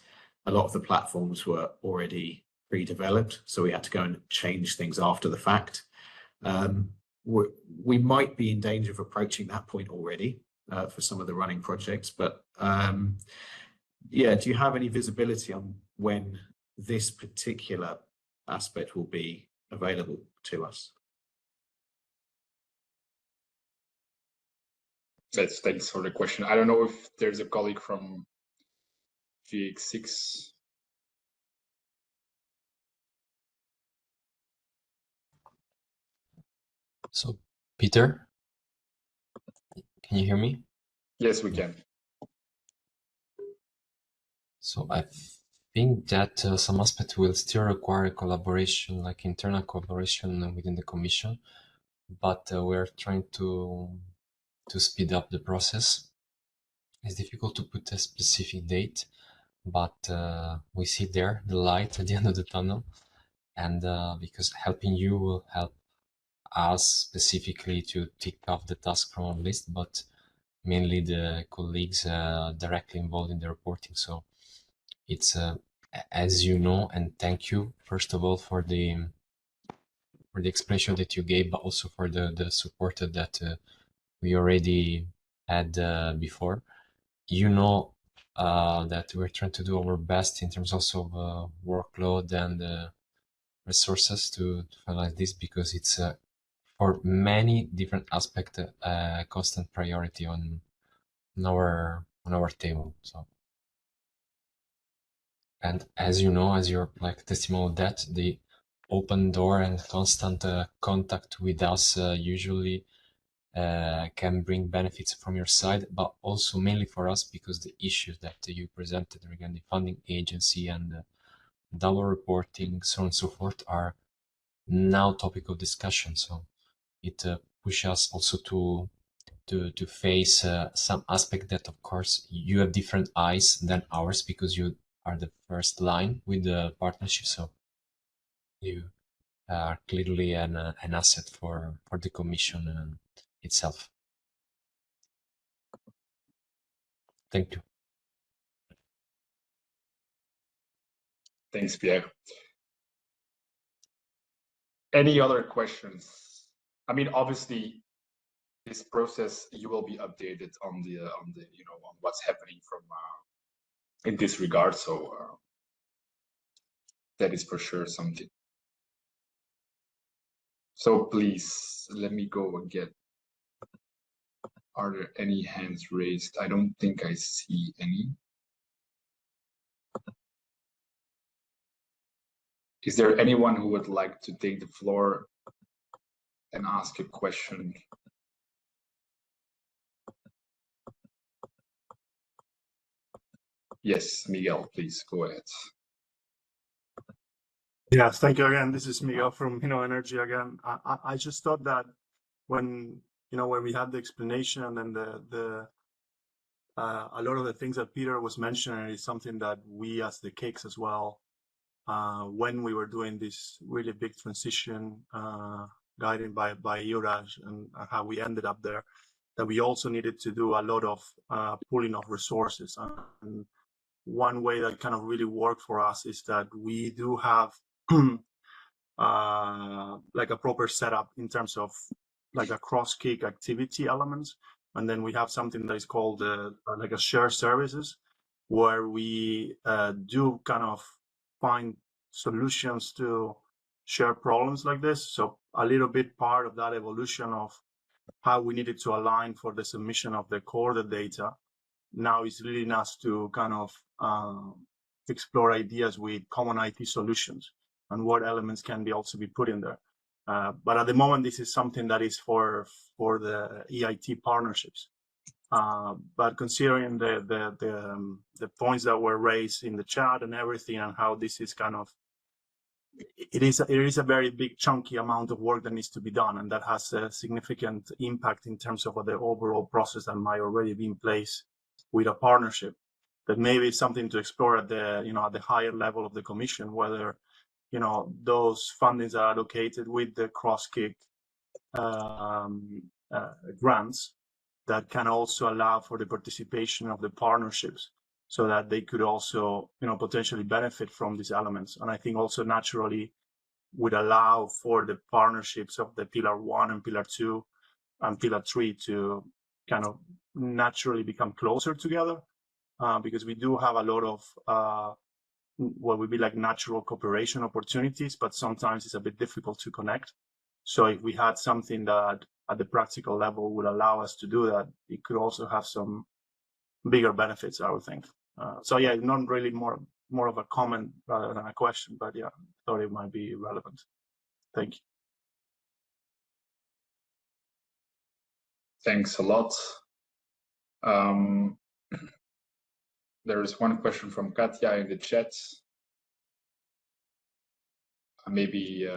a lot of the platforms were already pre-developed, so we had to go and change things after the fact. We might be in danger of approaching that point already for some of the running projects, but yeah, do you have any visibility on when this particular aspect will be available to us? Thanks for the question. I don't know if there's a colleague from GH6. So, Peter, can you hear me? Yes, we can. So I think that some aspect will still require collaboration, like internal collaboration within the Commission, but we're trying to speed up the process. It's difficult to put a specific date, but we see there the light at the end of the tunnel, and because helping you will help us specifically to tick off the task from our list, but mainly the colleagues directly involved in the reporting. So it's as you know, and thank you first of all for the explanation that you gave, but also for the support that we already had before. You know that we're trying to do our best in terms also of workload and resources to finalize this, because it's for many different aspects constant priority on our table. So, and as you know, as you're like testimonial that the open door and constant contact with us usually can bring benefits from your side, but also mainly for us, because the issues that you presented regarding the funding agency and double reporting, so on and so forth, are now topic of discussion. So it pushes us also to face some aspect that, of course, you have different eyes than ours, because you are the first line with the partnership. So you are clearly an asset for the Commission itself. Thank you. Thanks, Pierre. Any other questions? I mean, obviously, this process you will be updated on the on what's happening from in this regard. So that is for sure something. So please let me go again. Are there any hands raised? I don't think I see any. Is there anyone who would like to take the floor and ask a question? Yes, Miguel, please go ahead. Yes, thank you again. This is Miguel from Energy again. I just thought that when we had the explanation and then a lot of the things that Peter was mentioning is something that we as the KICs as well, when we were doing this really big transition guided by Juraj and how we ended up there, that we also needed to do a lot of pooling of resources. And one way that kind of really worked for us is that we do have like a proper setup in terms of like a cross-KIC activity elements. And then we have something that is called like a shared services, where we do kind of find solutions to share problems like this. So a little bit part of that evolution of how we needed to align for the submission of the core data now is leading us to kind of explore ideas with common IT solutions and what elements can be also be put in there. But at the moment, this is something that is for the EIT partnerships. But considering the points that were raised in the chat and everything, and how this is kind of, it is a very big chunky amount of work that needs to be done, and that has a significant impact in terms of the overall process that might already be in place with a partnership. That maybe it's something to explore at the at the higher level of the Commission, whether those fundings are allocated with the cross-KIC grants that can also allow for the participation of the partnerships, so that they could also potentially benefit from these elements. And I think also naturally would allow for the partnerships of the Pillar 1 and Pillar 2 and Pillar 3 to kind of naturally become closer together, because we do have a lot of what would be like natural cooperation opportunities, but sometimes it's a bit difficult to connect. So if we had something that at the practical level would allow us to do that, it could also have some bigger benefits, I would think. So yeah, not really more of a comment rather than a question, but yeah, I thought it might be relevant. Thank you. Thanks a lot. There is one question from Katja in the chat. Maybe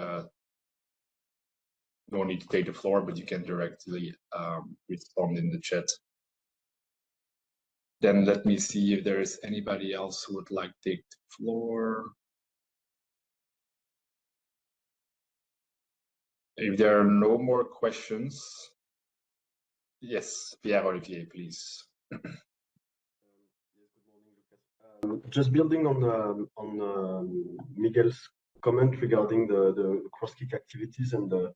no need to take the floor, but you can directly respond in the chat. Then let me see if there is anybody else who would like to take the floor. If there are no more questions, yes, Pierre Olivier, please. Just building on Miguel's comment regarding the cross-KIC activities and the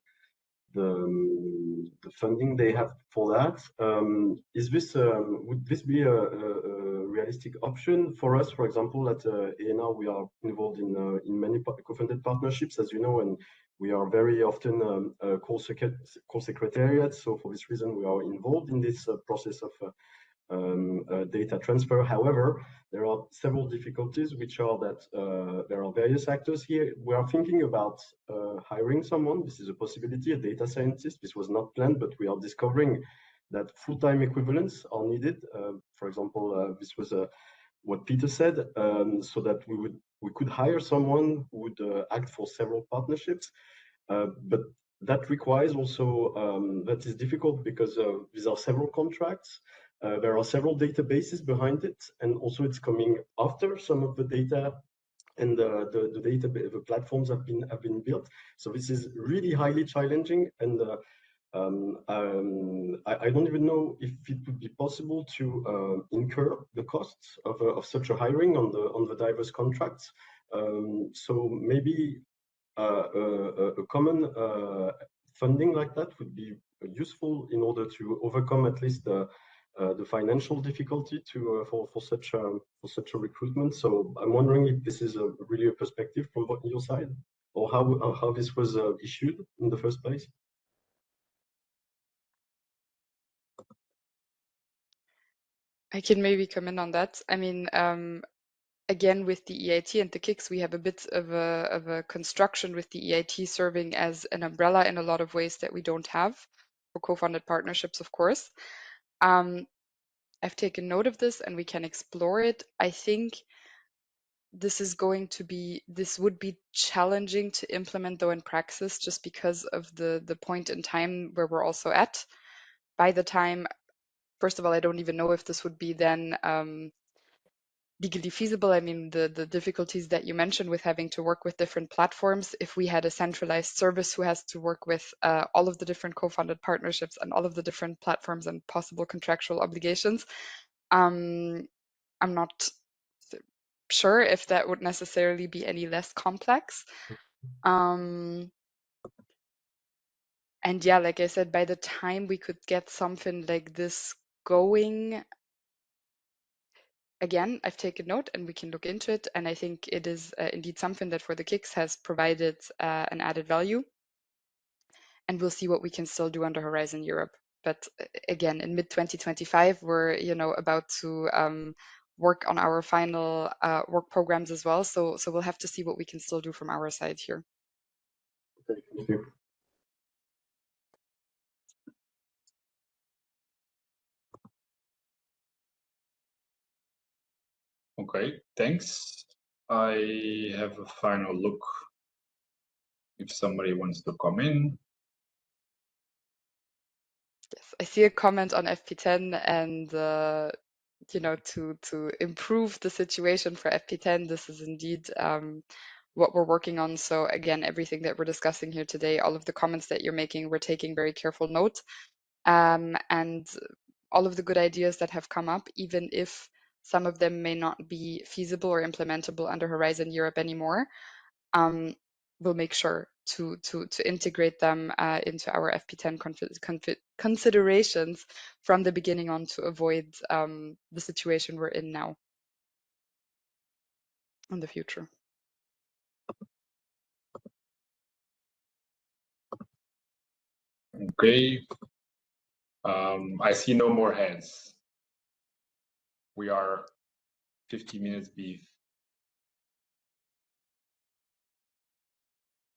funding they have for that. Is this would this be a realistic option for us? For example, at ENA, we are involved in many co-funded partnerships, as you know, and we are very often co-secretariat. So for this reason, we are involved in this process of data transfer. However, there are several difficulties, which are that there are various actors here. We are thinking about hiring someone. This is a possibility, a data scientist. This was not planned, but we are discovering that full-time equivalents are needed. For example, this was what Peter said, so that we could hire someone who would act for several partnerships, but that requires also that is difficult because these are several contracts. There are several databases behind it, and also it's coming after some of the data and the data, the platforms have been built. So this is really highly challenging, and I don't even know if it would be possible to incur the costs of such a hiring on the diverse contracts. So maybe a common funding like that would be useful in order to overcome at least the financial difficulty for such a recruitment. So I'm wondering if this is really a perspective from your side, or how this was issued in the first place. I can maybe comment on that. I mean, again, with the EIT and the KICs, we have a bit of a construction with the EIT serving as an umbrella in a lot of ways that we don't have for co-funded partnerships, of course. I've taken note of this and we can explore it. I think this would be challenging to implement though in practice, just because of the point in time where we're also at. By the time, first of all, I don't even know if this would be then legally feasible. I mean, the difficulties that you mentioned with having to work with different platforms, if we had a centralized service who has to work with all of the different co-funded partnerships and all of the different platforms and possible contractual obligations, I'm not sure if that would necessarily be any less complex. And yeah, like I said, by the time we could get something like this going, again, I've taken note and we can look into it. And I think it is indeed something that for the KICs has provided an added value. And we'll see what we can still do under Horizon Europe. But again, in mid-2025, we're about to work on our final work programs as well. So we'll have to see what we can still do from our side here. Okay, thank you. Okay, thanks. I have a final look if somebody wants to come in. Yes, I see a comment on FP10 and to improve the situation for FP10, this is indeed what we're working on. So again, everything that we're discussing here today, all of the comments that you're making, we're taking very careful note. And all of the good ideas that have come up, even if some of them may not be feasible or implementable under Horizon Europe anymore, we'll make sure to integrate them into our FP10 considerations from the beginning on, to avoid the situation we're in now in the future. Okay. I see no more hands. We are 50 minutes beef.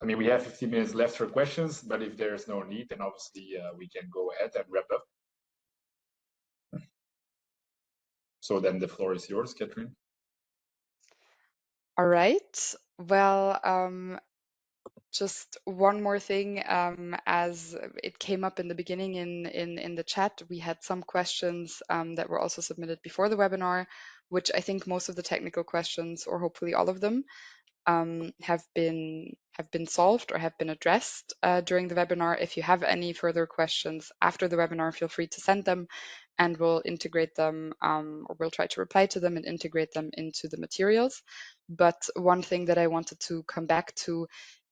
I mean, we have 15 minutes left for questions, but if there's no need, then obviously we can go ahead and wrap up. So then the floor is yours, Catherine. All right. Well, just one more thing, as it came up in the beginning in the chat, we had some questions that were also submitted before the webinar, which I think most of the technical questions, or hopefully all of them, have been solved or have been addressed during the webinar. If you have any further questions after the webinar, feel free to send them and we'll integrate them, or we'll try to reply to them and integrate them into the materials. But one thing that I wanted to come back to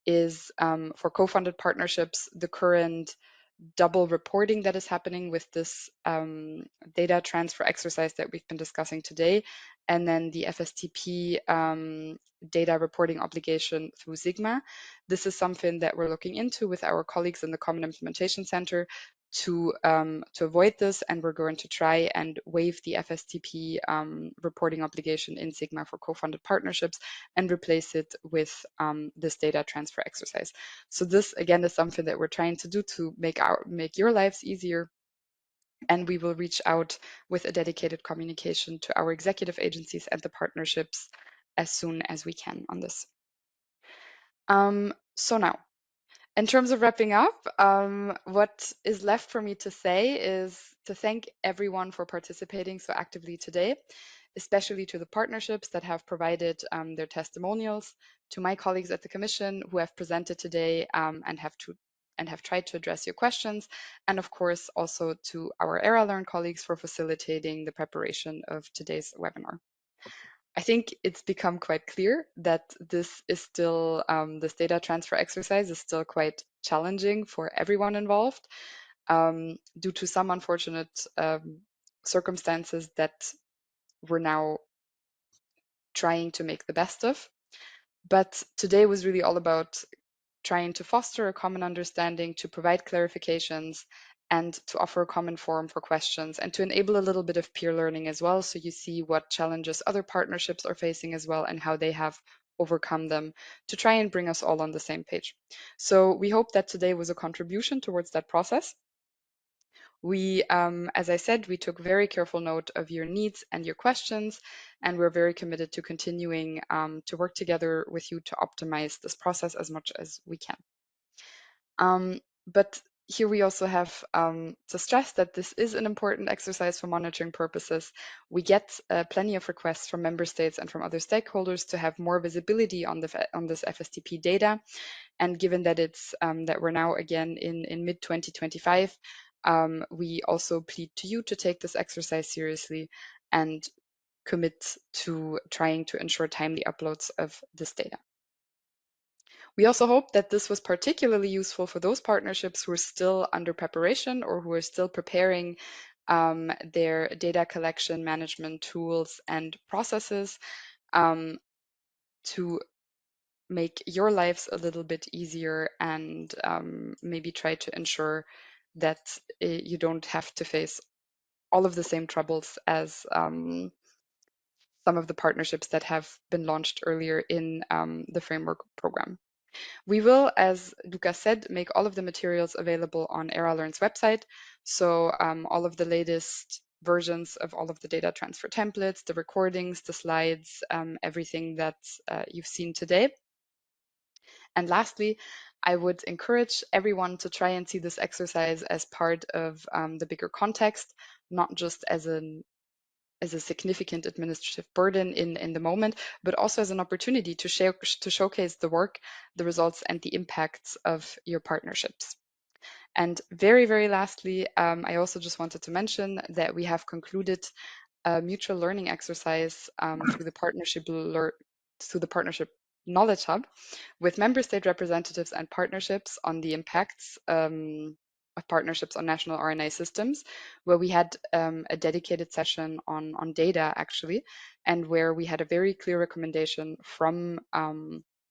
is for co-funded partnerships, the current double reporting that is happening with this data transfer exercise that we've been discussing today, and then the FSTP data reporting obligation through Sigma. This is something that we're looking into with our colleagues in the Common Implementation Center to avoid this, and we're going to try and waive the FSTP reporting obligation in Sigma for co-funded partnerships and replace it with this data transfer exercise. So this again is something that we're trying to do to make your lives easier, and we will reach out with a dedicated communication to our executive agencies and the partnerships as soon as we can on this. So now, in terms of wrapping up, what is left for me to say is to thank everyone for participating so actively today. especially to the partnerships that have provided their testimonials, to my colleagues at the Commission who have presented today and have tried to address your questions, and of course also to our ERA-Learn colleagues for facilitating the preparation of today's webinar. I think it's become quite clear that this is still, this data transfer exercise is still quite challenging for everyone involved due to some unfortunate circumstances that we're now trying to make the best of. But today was really all about trying to foster a common understanding, to provide clarifications, and to offer a common forum for questions, and to enable a little bit of peer learning as well, so you see what challenges other partnerships are facing as well and how they have overcome them, to try and bring us all on the same page. So we hope that today was a contribution towards that process. We, as I said, we took very careful note of your needs and your questions, and we're very committed to continuing to work together with you to optimize this process as much as we can. But here we also have to stress that this is an important exercise for monitoring purposes. We get plenty of requests from member states and from other stakeholders to have more visibility on this FSTP data. And given that it's that we're now again in mid 2025, we also plead to you to take this exercise seriously and commit to trying to ensure timely uploads of this data. We also hope that this was particularly useful for those partnerships who are still under preparation or who are still preparing their data collection management tools and processes to make your lives a little bit easier and maybe try to ensure that you don't have to face all of the same troubles as some of the partnerships that have been launched earlier in the framework program. We will, as Luca said, make all of the materials available on ERA-Learn's website. So all of the latest versions of all of the data transfer templates, the recordings, the slides, everything that you've seen today. And lastly, I would encourage everyone to try and see this exercise as part of the bigger context, not just as a significant administrative burden in the moment, but also as an opportunity to showcase the work, the results, and the impacts of your partnerships. And very, very lastly, I also just wanted to mention that we have concluded a mutual learning exercise through the partnership Knowledge Hub with member state representatives and partnerships on the impacts of partnerships on national RNA systems, where we had a dedicated session on data actually, and where we had a very clear recommendation from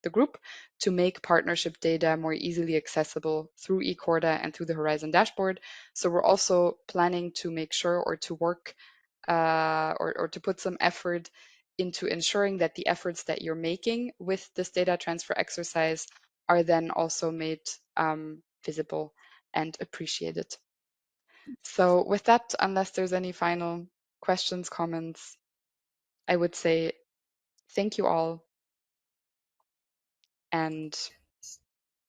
the group to make partnership data more easily accessible through eCorda and through the Horizon dashboard. So we're also planning to make sure or to work or to put some effort into ensuring that the efforts that you're making with this data transfer exercise are then also made visible and appreciated. So with that, unless there's any final questions, comments, I would say thank you all. And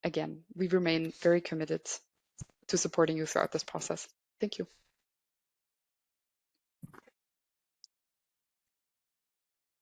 again, we remain very committed to supporting you throughout this process. Thank you.